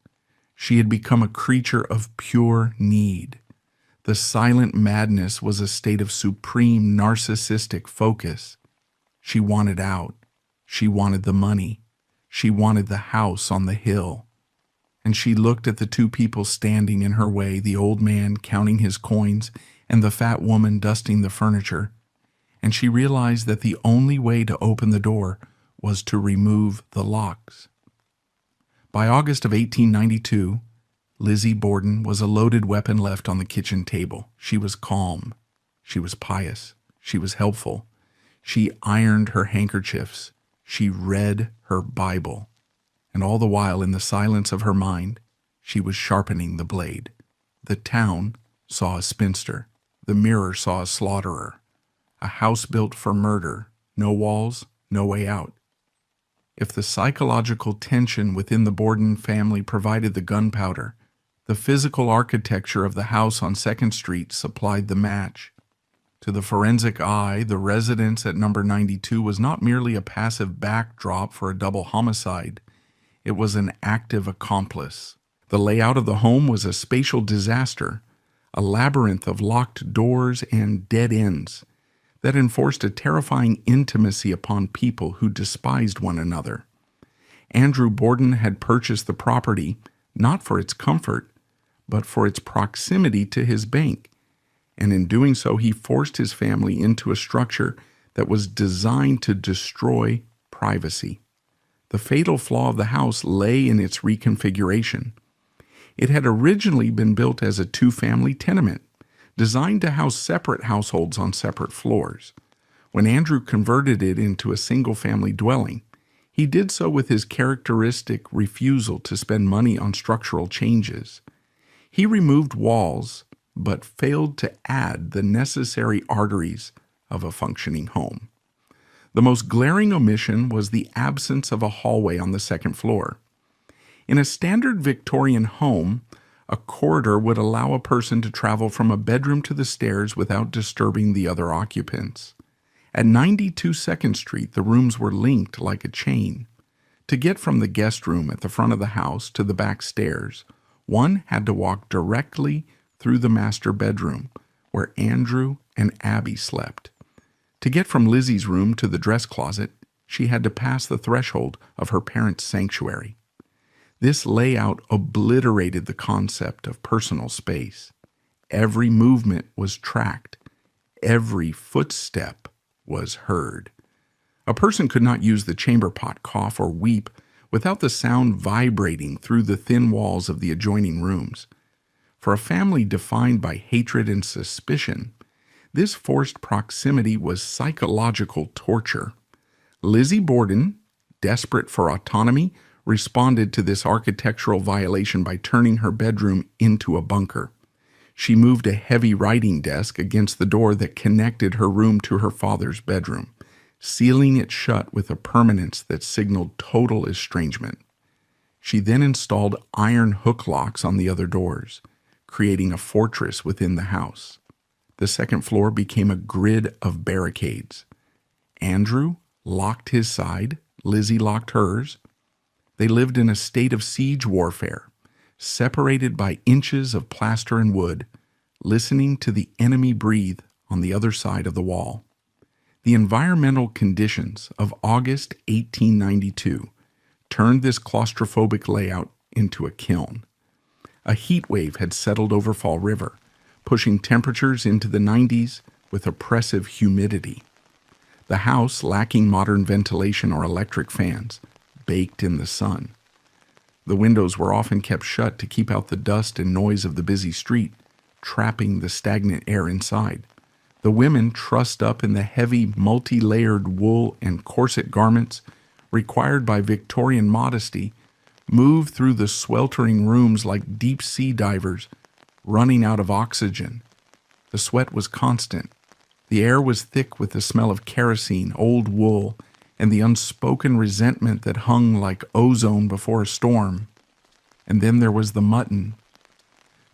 She had become a creature of pure need. The silent madness was a state of supreme narcissistic focus. She wanted out. She wanted the money. She wanted the house on the hill. And she looked at the two people standing in her way, the old man counting his coins and the fat woman dusting the furniture. And she realized that the only way to open the door was to remove the locks. By August of 1892, Lizzie Borden was a loaded weapon left on the kitchen table. She was calm. She was pious. She was helpful. She ironed her handkerchiefs. She read her Bible. And all the while, in the silence of her mind, she was sharpening the blade. The town saw a spinster. The mirror saw a slaughterer. A house built for murder. No walls, no way out. If the psychological tension within the Borden family provided the gunpowder, the physical architecture of the house on 2nd Street supplied the match. To the forensic eye, the residence at number 92 was not merely a passive backdrop for a double homicide. It was an active accomplice. The layout of the home was a spatial disaster, a labyrinth of locked doors and dead ends that enforced a terrifying intimacy upon people who despised one another. Andrew Borden had purchased the property not for its comfort, but for its proximity to his bank, and in doing so he forced his family into a structure that was designed to destroy privacy. The fatal flaw of the house lay in its reconfiguration. It had originally been built as a two-family tenement, designed to house separate households on separate floors. When Andrew converted it into a single-family dwelling, he did so with his characteristic refusal to spend money on structural changes. He removed walls, but failed to add the necessary arteries of a functioning home. The most glaring omission was the absence of a hallway on the 2nd floor. In a standard Victorian home, a corridor would allow a person to travel from a bedroom to the stairs without disturbing the other occupants. At 92 2nd Street, the rooms were linked like a chain. To get from the guest room at the front of the house to the back stairs, one had to walk directly through the master bedroom, where Andrew and Abby slept. To get from Lizzie's room to the dress closet, she had to pass the threshold of her parents' sanctuary. This layout obliterated the concept of personal space. Every movement was tracked. Every footstep was heard. A person could not use the chamber pot, cough, or weep without the sound vibrating through the thin walls of the adjoining rooms. For a family defined by hatred and suspicion, this forced proximity was psychological torture. Lizzie Borden, desperate for autonomy, responded to this architectural violation by turning her bedroom into a bunker. She moved a heavy writing desk against the door that connected her room to her father's bedroom, sealing it shut with a permanence that signaled total estrangement. She then installed iron hook locks on the other doors, creating a fortress within the house. The 2nd floor became a grid of barricades. Andrew locked his side, Lizzie locked hers. They lived in a state of siege warfare, separated by inches of plaster and wood, listening to the enemy breathe on the other side of the wall. The environmental conditions of August 1892 turned this claustrophobic layout into a kiln. A heat wave had settled over Fall River, pushing temperatures into the 90s with oppressive humidity. The house, lacking modern ventilation or electric fans, baked in the sun. The windows were often kept shut to keep out the dust and noise of the busy street, trapping the stagnant air inside. The women, trussed up in the heavy, multi-layered wool and corset garments required by Victorian modesty, moved through the sweltering rooms like deep-sea divers, running out of oxygen. The sweat was constant. The air was thick with the smell of kerosene, old wool, and the unspoken resentment that hung like ozone before a storm. And then there was the mutton.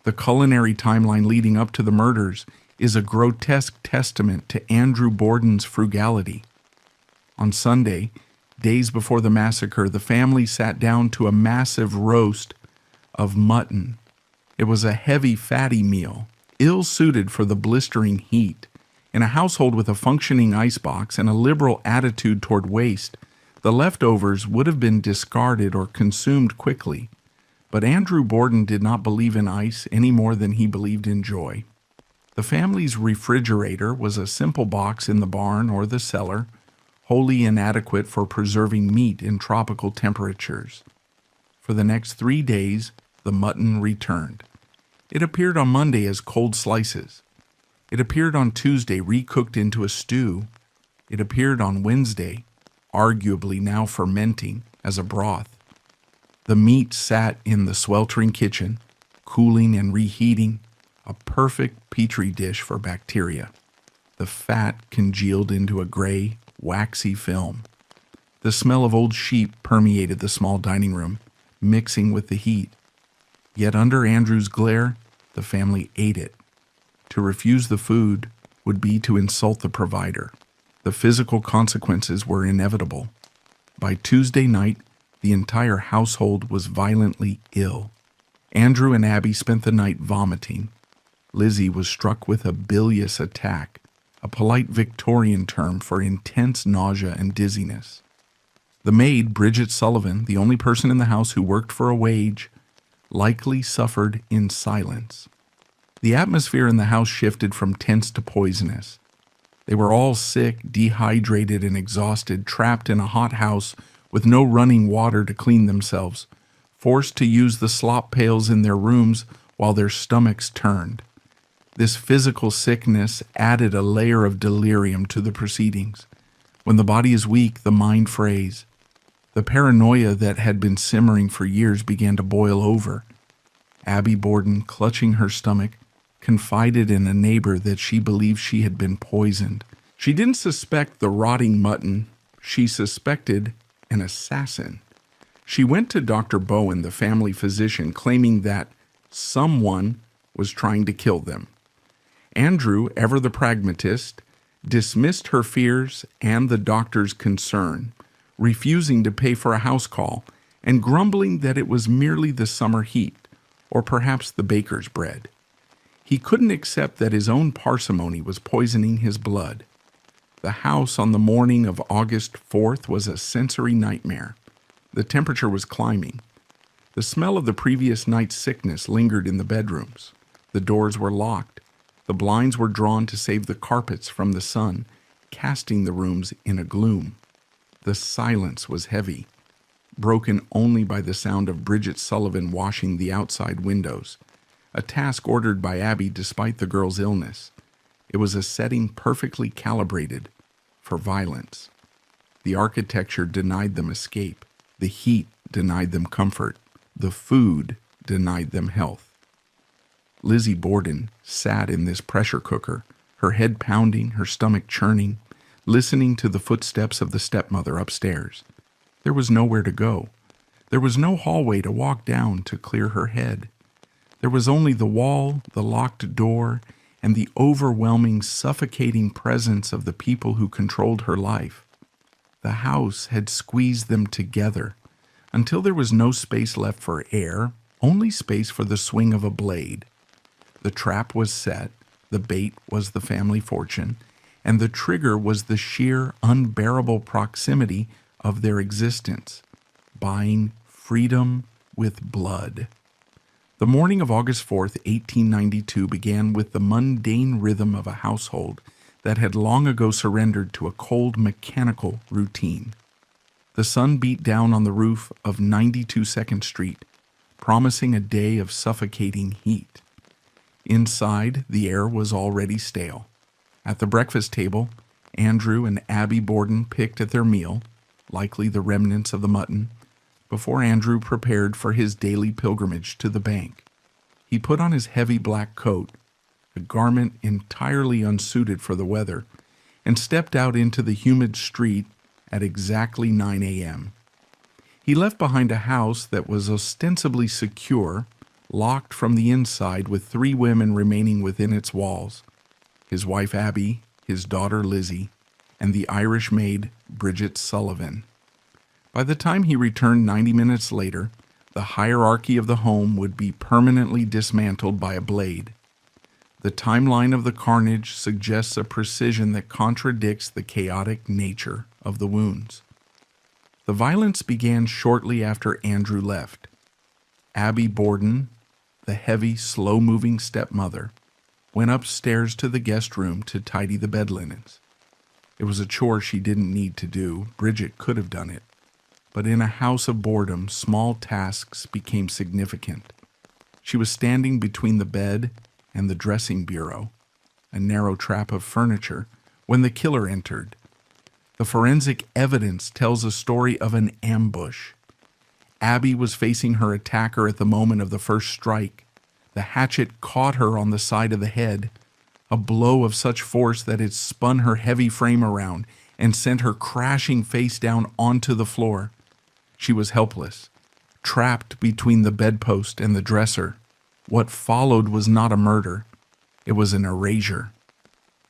The culinary timeline leading up to the murders is a grotesque testament to Andrew Borden's frugality. On Sunday, days before the massacre, the family sat down to a massive roast of mutton. It was a heavy, fatty meal, ill-suited for the blistering heat. In a household with a functioning icebox and a liberal attitude toward waste, the leftovers would have been discarded or consumed quickly. But Andrew Borden did not believe in ice any more than he believed in joy. The family's refrigerator was a simple box in the barn or the cellar, wholly inadequate for preserving meat in tropical temperatures. For the next 3 days, the mutton returned. It appeared on Monday as cold slices. It appeared on Tuesday recooked into a stew. It appeared on Wednesday, arguably now fermenting, as a broth. The meat sat in the sweltering kitchen, cooling and reheating, a perfect petri dish for bacteria. The fat congealed into a gray, waxy film. The smell of old sheep permeated the small dining room, mixing with the heat. Yet under Andrew's glare, the family ate it. To refuse the food would be to insult the provider. The physical consequences were inevitable. By Tuesday night, the entire household was violently ill. Andrew and Abby spent the night vomiting. Lizzie was struck with a bilious attack, a polite Victorian term for intense nausea and dizziness. The maid, Bridget Sullivan, the only person in the house who worked for a wage, likely suffered in silence. The atmosphere in the house shifted from tense to poisonous. They were all sick, dehydrated, and exhausted, trapped in a hot house with no running water to clean themselves, forced to use the slop pails in their rooms while their stomachs turned. This physical sickness added a layer of delirium to the proceedings. When the body is weak, the mind frays. The paranoia that had been simmering for years began to boil over. Abby Borden, clutching her stomach, confided in a neighbor that she believed she had been poisoned. She didn't suspect the rotting mutton. She suspected an assassin. She went to Dr. Bowen, the family physician, claiming that someone was trying to kill them. Andrew, ever the pragmatist, dismissed her fears and the doctor's concern, refusing to pay for a house call and grumbling that it was merely the summer heat, or perhaps the baker's bread. He couldn't accept that his own parsimony was poisoning his blood. The house on the morning of August 4th was a sensory nightmare. The temperature was climbing. The smell of the previous night's sickness lingered in the bedrooms. The doors were locked. The blinds were drawn to save the carpets from the sun, casting the rooms in a gloom. The silence was heavy, broken only by the sound of Bridget Sullivan washing the outside windows, a task ordered by Abby despite the girl's illness. It was a setting perfectly calibrated for violence. The architecture denied them escape. The heat denied them comfort. The food denied them health. Lizzie Borden sat in this pressure cooker, her head pounding, her stomach churning, listening to the footsteps of the stepmother upstairs. There was nowhere to go. There was no hallway to walk down to clear her head. There was only the wall, the locked door, and the overwhelming, suffocating presence of the people who controlled her life. The house had squeezed them together until there was no space left for air, only space for the swing of a blade. The trap was set, the bait was the family fortune, and the trigger was the sheer, unbearable proximity of their existence, buying freedom, with blood. The morning of August 4th, 1892 began with the mundane rhythm of a household that had long ago surrendered to a cold mechanical routine. The sun beat down on the roof of 92 2nd Street, promising a day of suffocating heat. Inside, the air was already stale. At the breakfast table, Andrew and Abby Borden picked at their meal, likely the remnants of the mutton, before Andrew prepared for his daily pilgrimage to the bank. He put on his heavy black coat, a garment entirely unsuited for the weather, and stepped out into the humid street at exactly 9 a.m. He left behind a house that was ostensibly secure, locked from the inside with 3 women remaining within its walls: his wife Abby, his daughter Lizzie, and the Irish maid Bridget Sullivan. By the time he returned 90 minutes later, the hierarchy of the home would be permanently dismantled by a blade. The timeline of the carnage suggests a precision that contradicts the chaotic nature of the wounds. The violence began shortly after Andrew left. Abby Borden, the heavy, slow-moving stepmother, went upstairs to the guest room to tidy the bed linens. It was a chore she didn't need to do. Bridget could have done it. But in a house of boredom, small tasks became significant. She was standing between the bed and the dressing bureau, a narrow trap of furniture, when the killer entered. The forensic evidence tells a story of an ambush. Abby was facing her attacker at the moment of the first strike. The hatchet caught her on the side of the head, a blow of such force that it spun her heavy frame around and sent her crashing face down onto the floor. She was helpless, trapped between the bedpost and the dresser. What followed was not a murder. It was an erasure.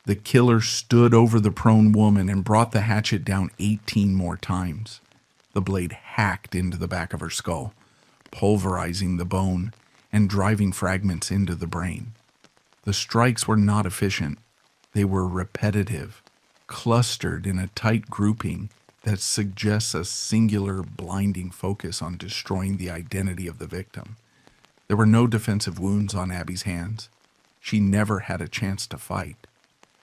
The killer stood over the prone woman and brought the hatchet down 18 more times. The blade hacked into the back of her skull, pulverizing the bone and driving fragments into the brain. The strikes were not efficient. They were repetitive, clustered in a tight grouping that suggests a singular, blinding focus on destroying the identity of the victim. There were no defensive wounds on Abby's hands. She never had a chance to fight.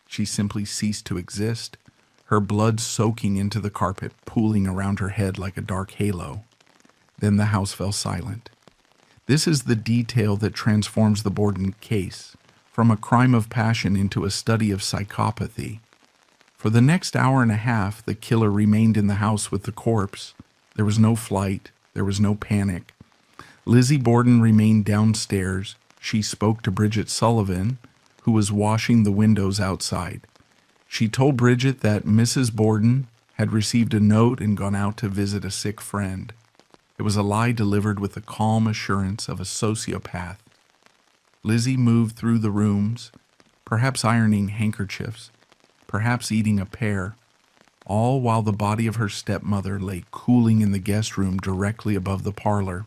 She simply ceased to exist, her blood soaking into the carpet, pooling around her head like a dark halo. Then the house fell silent. This is the detail that transforms the Borden case from a crime of passion into a study of psychopathy. For the next hour and a half, the killer remained in the house with the corpse. There was no flight. There was no panic. Lizzie Borden remained downstairs. She spoke to Bridget Sullivan, who was washing the windows outside. She told Bridget that Mrs. Borden had received a note and gone out to visit a sick friend. It was a lie delivered with the calm assurance of a sociopath. Lizzie moved through the rooms, perhaps ironing handkerchiefs, perhaps eating a pear, all while the body of her stepmother lay cooling in the guest room directly above the parlor.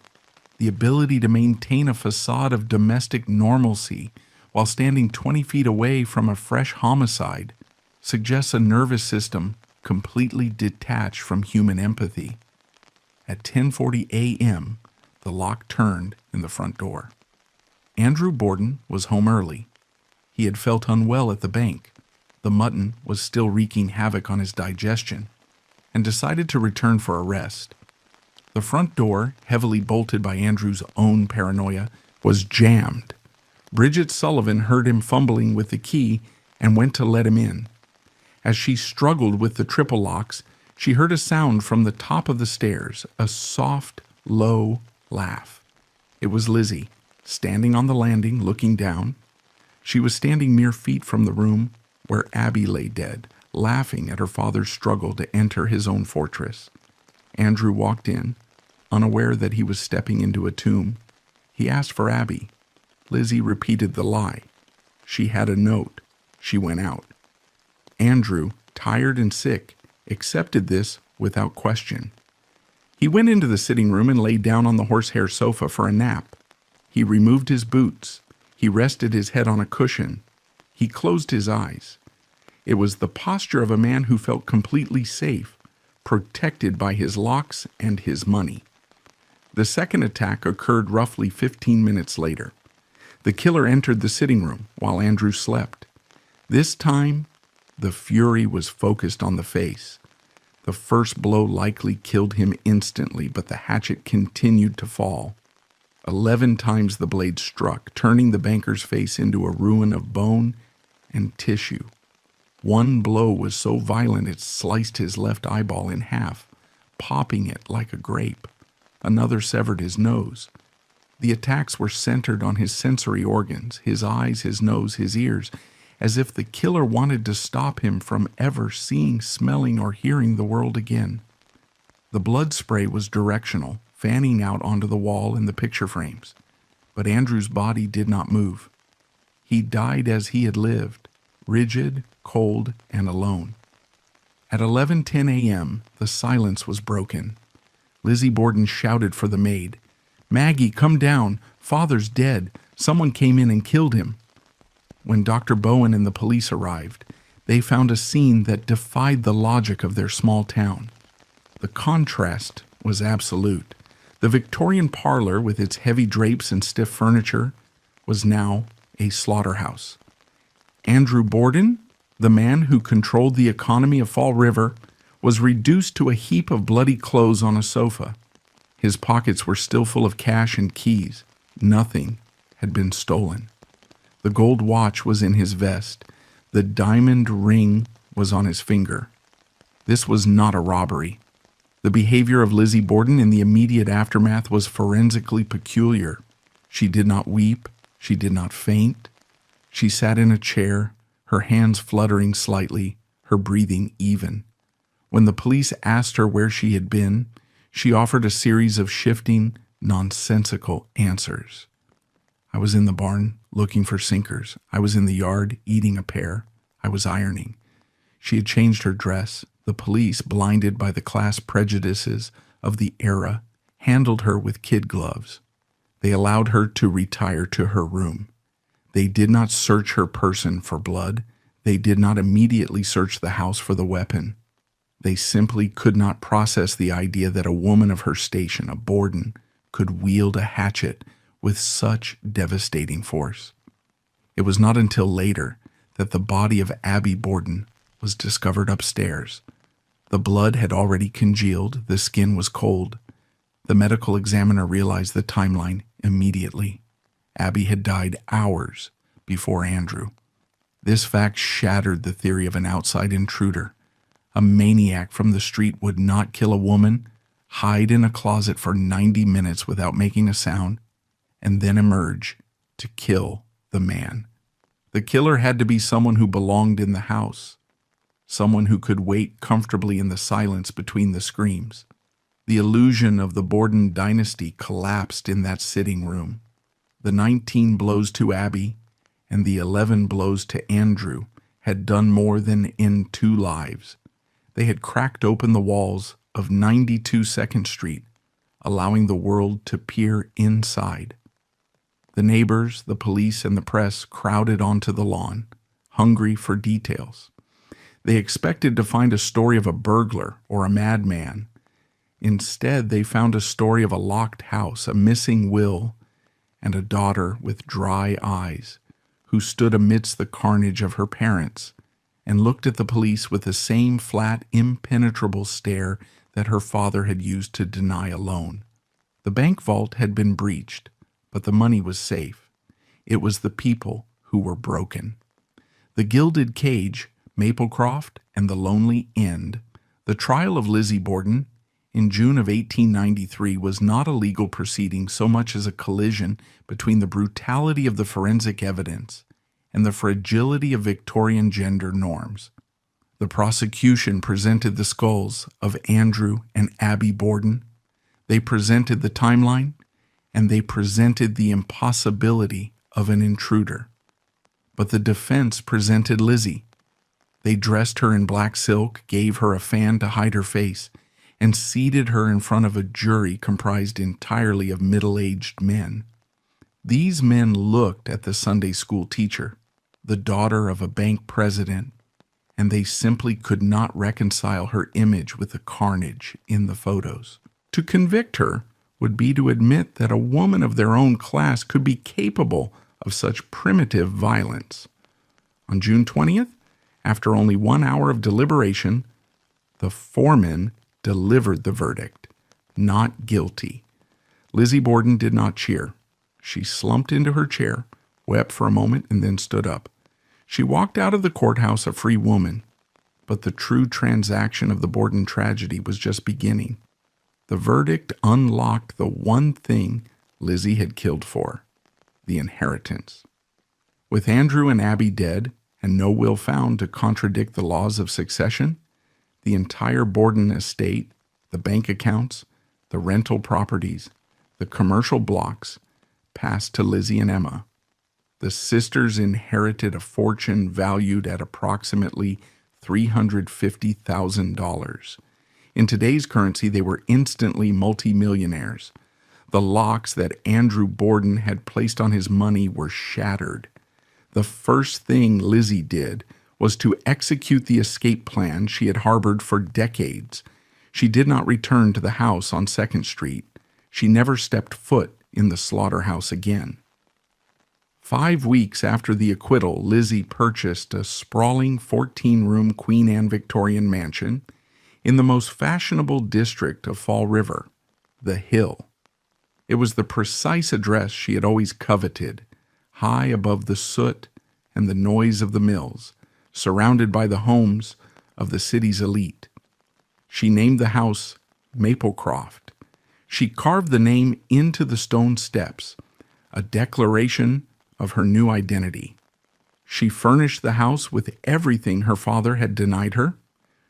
The ability to maintain a facade of domestic normalcy while standing 20 feet away from a fresh homicide suggests a nervous system completely detached from human empathy. At 10:40 a.m., the lock turned in the front door. Andrew Borden was home early. He had felt unwell at the bank. The mutton was still wreaking havoc on his digestion, and decided to return for a rest. The front door, heavily bolted by Andrew's own paranoia, was jammed. Bridget Sullivan heard him fumbling with the key and went to let him in. As she struggled with the triple locks, she heard a sound from the top of the stairs, a soft, low laugh. It was Lizzie, standing on the landing, looking down. She was standing mere feet from the room where Abby lay dead, laughing at her father's struggle to enter his own fortress. Andrew walked in, unaware that he was stepping into a tomb. He asked for Abby. Lizzie repeated the lie. She had a note. She went out. Andrew, tired and sick, accepted this without question. He went into the sitting room and lay down on the horsehair sofa for a nap. He removed his boots. He rested his head on a cushion. He closed his eyes. It was the posture of a man who felt completely safe, protected by his locks and his money. The second attack occurred roughly 15 minutes later. The killer entered the sitting room while Andrew slept. This time, the fury was focused on the face. The first blow likely killed him instantly, but the hatchet continued to fall. 11 times the blade struck, turning the banker's face into a ruin of bone and tissue. One blow was so violent it sliced his left eyeball in half, popping it like a grape. Another severed his nose. The attacks were centered on his sensory organs, his eyes, his nose, his ears, as if the killer wanted to stop him from ever seeing, smelling, or hearing the world again. The blood spray was directional, fanning out onto the wall and the picture frames. But Andrew's body did not move. He died as he had lived, rigid, cold, and alone. At 11:10 a.m., the silence was broken. Lizzie Borden shouted for the maid. "Maggie, come down. Father's dead. Someone came in and killed him." When Dr. Bowen and the police arrived, they found a scene that defied the logic of their small town. The contrast was absolute. The Victorian parlor, with its heavy drapes and stiff furniture, was now a slaughterhouse. Andrew Borden, the man who controlled the economy of Fall River, was reduced to a heap of bloody clothes on a sofa. His pockets were still full of cash and keys. Nothing had been stolen. The gold watch was in his vest. The diamond ring was on his finger. This was not a robbery. The behavior of Lizzie Borden in the immediate aftermath was forensically peculiar. She did not weep. She did not faint. She sat in a chair, her hands fluttering slightly, her breathing even. When the police asked her where she had been, she offered a series of shifting, nonsensical answers. "I was in the barn looking for sinkers. I was in the yard eating a pear. I was ironing." She had changed her dress. The police, blinded by the class prejudices of the era, handled her with kid gloves. They allowed her to retire to her room. They did not search her person for blood. They did not immediately search the house for the weapon. They simply could not process the idea that a woman of her station, a Borden, could wield a hatchet with such devastating force. It was not until later that the body of Abby Borden was discovered upstairs. The blood had already congealed, the skin was cold. The medical examiner realized the timeline immediately. Abby had died hours before Andrew. This fact shattered the theory of an outside intruder. A maniac from the street would not kill a woman, hide in a closet for 90 minutes without making a sound, and then emerge to kill the man. The killer had to be someone who belonged in the house, someone who could wait comfortably in the silence between the screams. The illusion of the Borden dynasty collapsed in that sitting room. The 19 blows to Abby and the 11 blows to Andrew had done more than end 2 lives. They had cracked open the walls of 92 2nd Street, allowing the world to peer inside. The neighbors, the police, and the press crowded onto the lawn, hungry for details. They expected to find a story of a burglar or a madman. Instead, they found a story of a locked house, a missing will, and a daughter with dry eyes who stood amidst the carnage of her parents and looked at the police with the same flat, impenetrable stare that her father had used to deny a loan. The bank vault had been breached, but the money was safe. It was the people who were broken. The Gilded Cage, Maplecroft, and the Lonely End, the trial of Lizzie Borden in June of 1893 was not a legal proceeding so much as a collision between the brutality of the forensic evidence and the fragility of Victorian gender norms. The prosecution presented the skulls of Andrew and Abby Borden. They presented the timeline, and they presented the impossibility of an intruder. But the defense presented Lizzie. They dressed her in black silk, gave her a fan to hide her face, and seated her in front of a jury comprised entirely of middle-aged men. These men looked at the Sunday school teacher, the daughter of a bank president, and they simply could not reconcile her image with the carnage in the photos. To convict her would be to admit that a woman of their own class could be capable of such primitive violence. On June 20th, after only 1 hour of deliberation, the foreman delivered the verdict, not guilty. Lizzie Borden did not cheer. She slumped into her chair, wept for a moment, and then stood up. She walked out of the courthouse a free woman, but the true transaction of the Borden tragedy was just beginning. The verdict unlocked the one thing Lizzie had killed for, the inheritance. With Andrew and Abby dead and no will found to contradict the laws of succession, the entire Borden estate, the bank accounts, the rental properties, the commercial blocks, passed to Lizzie and Emma. The sisters inherited a fortune valued at approximately $350,000. In today's currency, they were instantly multimillionaires. The locks that Andrew Borden had placed on his money were shattered. The first thing Lizzie did was to execute the escape plan she had harbored for decades. She did not return to the house on 2nd Street. She never stepped foot in the slaughterhouse again. 5 weeks after the acquittal, Lizzie purchased a sprawling 14-room Queen Anne Victorian mansion in the most fashionable district of Fall River, the Hill. It was the precise address she had always coveted, high above the soot and the noise of the mills, surrounded by the homes of the city's elite. She named the house Maplecroft. She carved the name into the stone steps, a declaration of her new identity. She furnished the house with everything her father had denied her.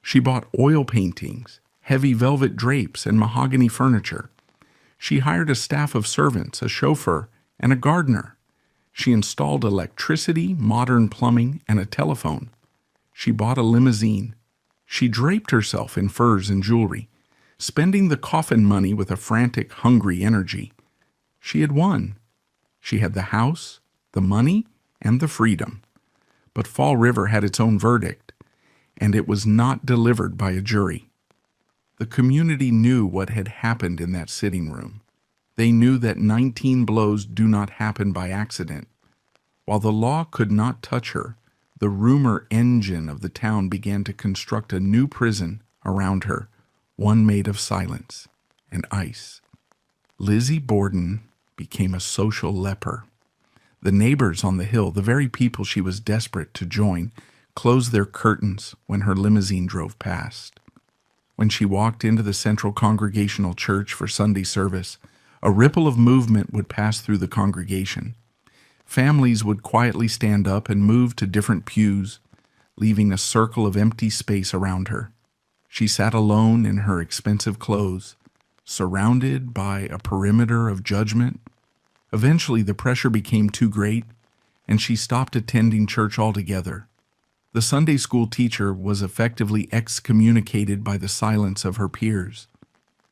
She bought oil paintings, heavy velvet drapes, and mahogany furniture. She hired a staff of servants, a chauffeur, and a gardener. She installed electricity, modern plumbing, and a telephone. She bought a limousine. She draped herself in furs and jewelry, spending the coffin money with a frantic, hungry energy. She had won. She had the house, the money, and the freedom. But Fall River had its own verdict, and it was not delivered by a jury. The community knew what had happened in that sitting room. They knew that 19 blows do not happen by accident. While the law could not touch her, the rumor engine of the town began to construct a new prison around her, one made of silence and ice. Lizzie Borden became a social leper. The neighbors on the hill, the very people she was desperate to join, closed their curtains when her limousine drove past. When she walked into the Central Congregational Church for Sunday service, a ripple of movement would pass through the congregation. Families would quietly stand up and move to different pews, leaving a circle of empty space around her. She sat alone in her expensive clothes, surrounded by a perimeter of judgment. Eventually, the pressure became too great, and she stopped attending church altogether. The Sunday school teacher was effectively excommunicated by the silence of her peers.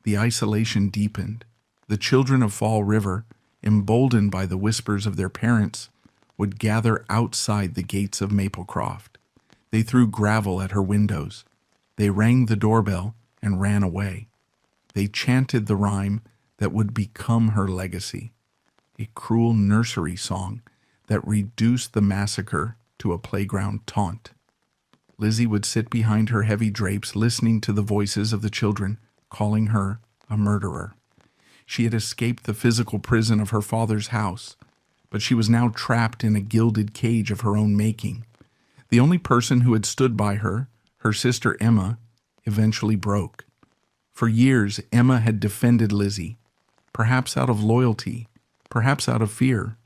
The isolation deepened. The children of Fall River, emboldened by the whispers of their parents, would gather outside the gates of Maplecroft. They threw gravel at her windows. They rang the doorbell and ran away. They chanted the rhyme that would become her legacy, a cruel nursery song that reduced the massacre to a playground taunt. Lizzie would sit behind her heavy drapes, listening to the voices of the children, calling her a murderer. She had escaped the physical prison of her father's house, but she was now trapped in a gilded cage of her own making. The only person who had stood by her, her sister Emma, eventually broke. For years, Emma had defended Lizzie, perhaps out of loyalty, perhaps out of fear.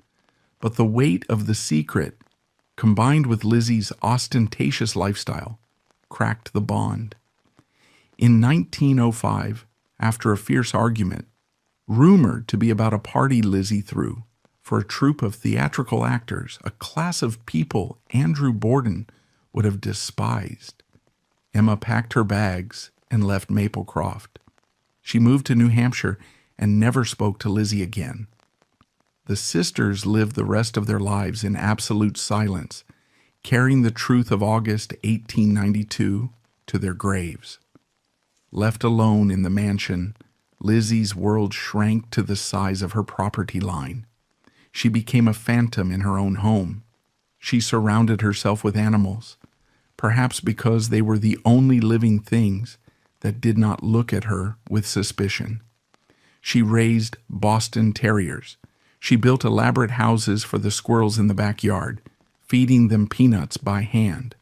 But the weight of the secret, combined with Lizzie's ostentatious lifestyle, cracked the bond. In 1905, after a fierce argument, rumored to be about a party Lizzie threw for a troupe of theatrical actors, a class of people Andrew Borden would have despised, Emma packed her bags and left Maplecroft. She moved to New Hampshire and never spoke to Lizzie again. The sisters lived the rest of their lives in absolute silence, carrying the truth of August 1892 to their graves. Left alone in the mansion, Lizzie's world shrank to the size of her property line. She became a phantom in her own home. She surrounded herself with animals, perhaps because they were the only living things that did not look at her with suspicion. She raised Boston Terriers. She built elaborate houses for the squirrels in the backyard, feeding them peanuts by hand.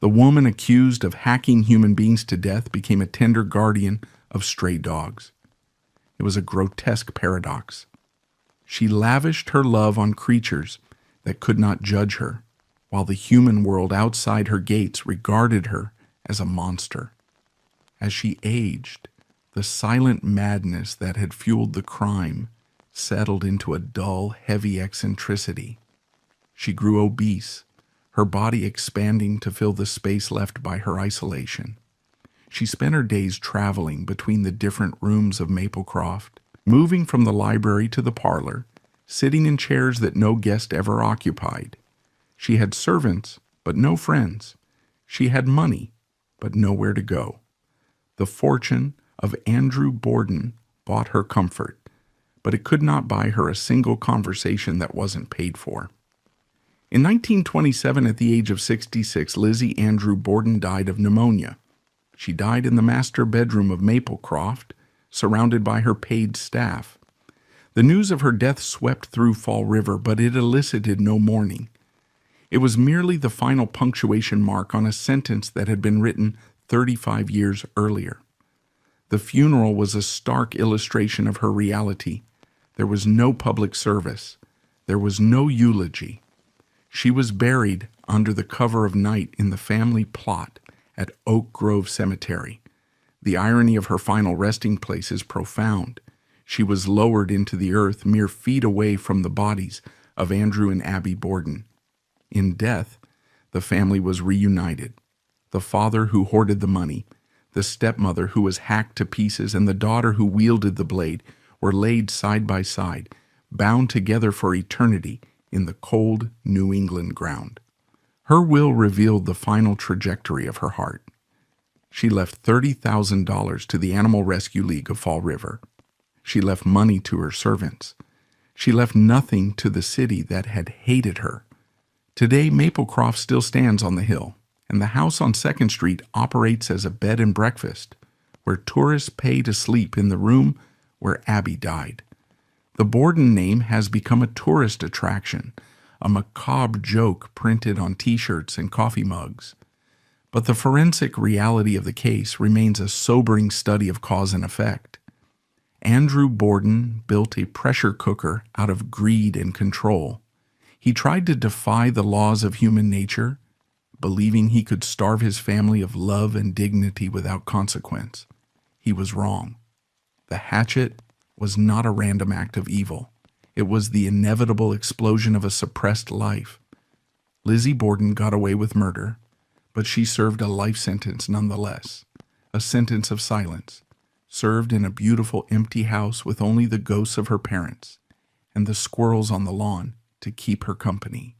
The woman accused of hacking human beings to death became a tender guardian of stray dogs. It was a grotesque paradox. She lavished her love on creatures that could not judge her, while the human world outside her gates regarded her as a monster. As she aged, the silent madness that had fueled the crime settled into a dull, heavy eccentricity. She grew obese, her body expanding to fill the space left by her isolation. She spent her days traveling between the different rooms of Maplecroft, moving from the library to the parlor, sitting in chairs that no guest ever occupied. She had servants, but no friends. She had money, but nowhere to go. The fortune of Andrew Borden bought her comfort, but it could not buy her a single conversation that wasn't paid for. In 1927, at the age of 66, Lizzie Andrew Borden died of pneumonia. She died in the master bedroom of Maplecroft, surrounded by her paid staff. The news of her death swept through Fall River, but it elicited no mourning. It was merely the final punctuation mark on a sentence that had been written 35 years earlier. The funeral was a stark illustration of her reality. There was no public service. There was no eulogy. She was buried under the cover of night in the family plot at Oak Grove Cemetery. The irony of her final resting place is profound. She was lowered into the earth mere feet away from the bodies of Andrew and Abby Borden. In death, the family was reunited. The father who hoarded the money, the stepmother who was hacked to pieces, and the daughter who wielded the blade were laid side by side, bound together for eternity in the cold New England ground. Her will revealed the final trajectory of her heart. She left $30,000 to the Animal Rescue League of Fall River. She left money to her servants. She left nothing to the city that had hated her. Today, Maplecroft still stands on the hill, and the house on 2nd Street operates as a bed and breakfast, where tourists pay to sleep in the room where Abby died. The Borden name has become a tourist attraction, a macabre joke printed on T-shirts and coffee mugs. But the forensic reality of the case remains a sobering study of cause and effect. Andrew Borden built a pressure cooker out of greed and control. He tried to defy the laws of human nature, believing he could starve his family of love and dignity without consequence. He was wrong. The hatchet was not a random act of evil. It was the inevitable explosion of a suppressed life. Lizzie Borden got away with murder, but she served a life sentence nonetheless, a sentence of silence, served in a beautiful empty house with only the ghosts of her parents and the squirrels on the lawn to keep her company.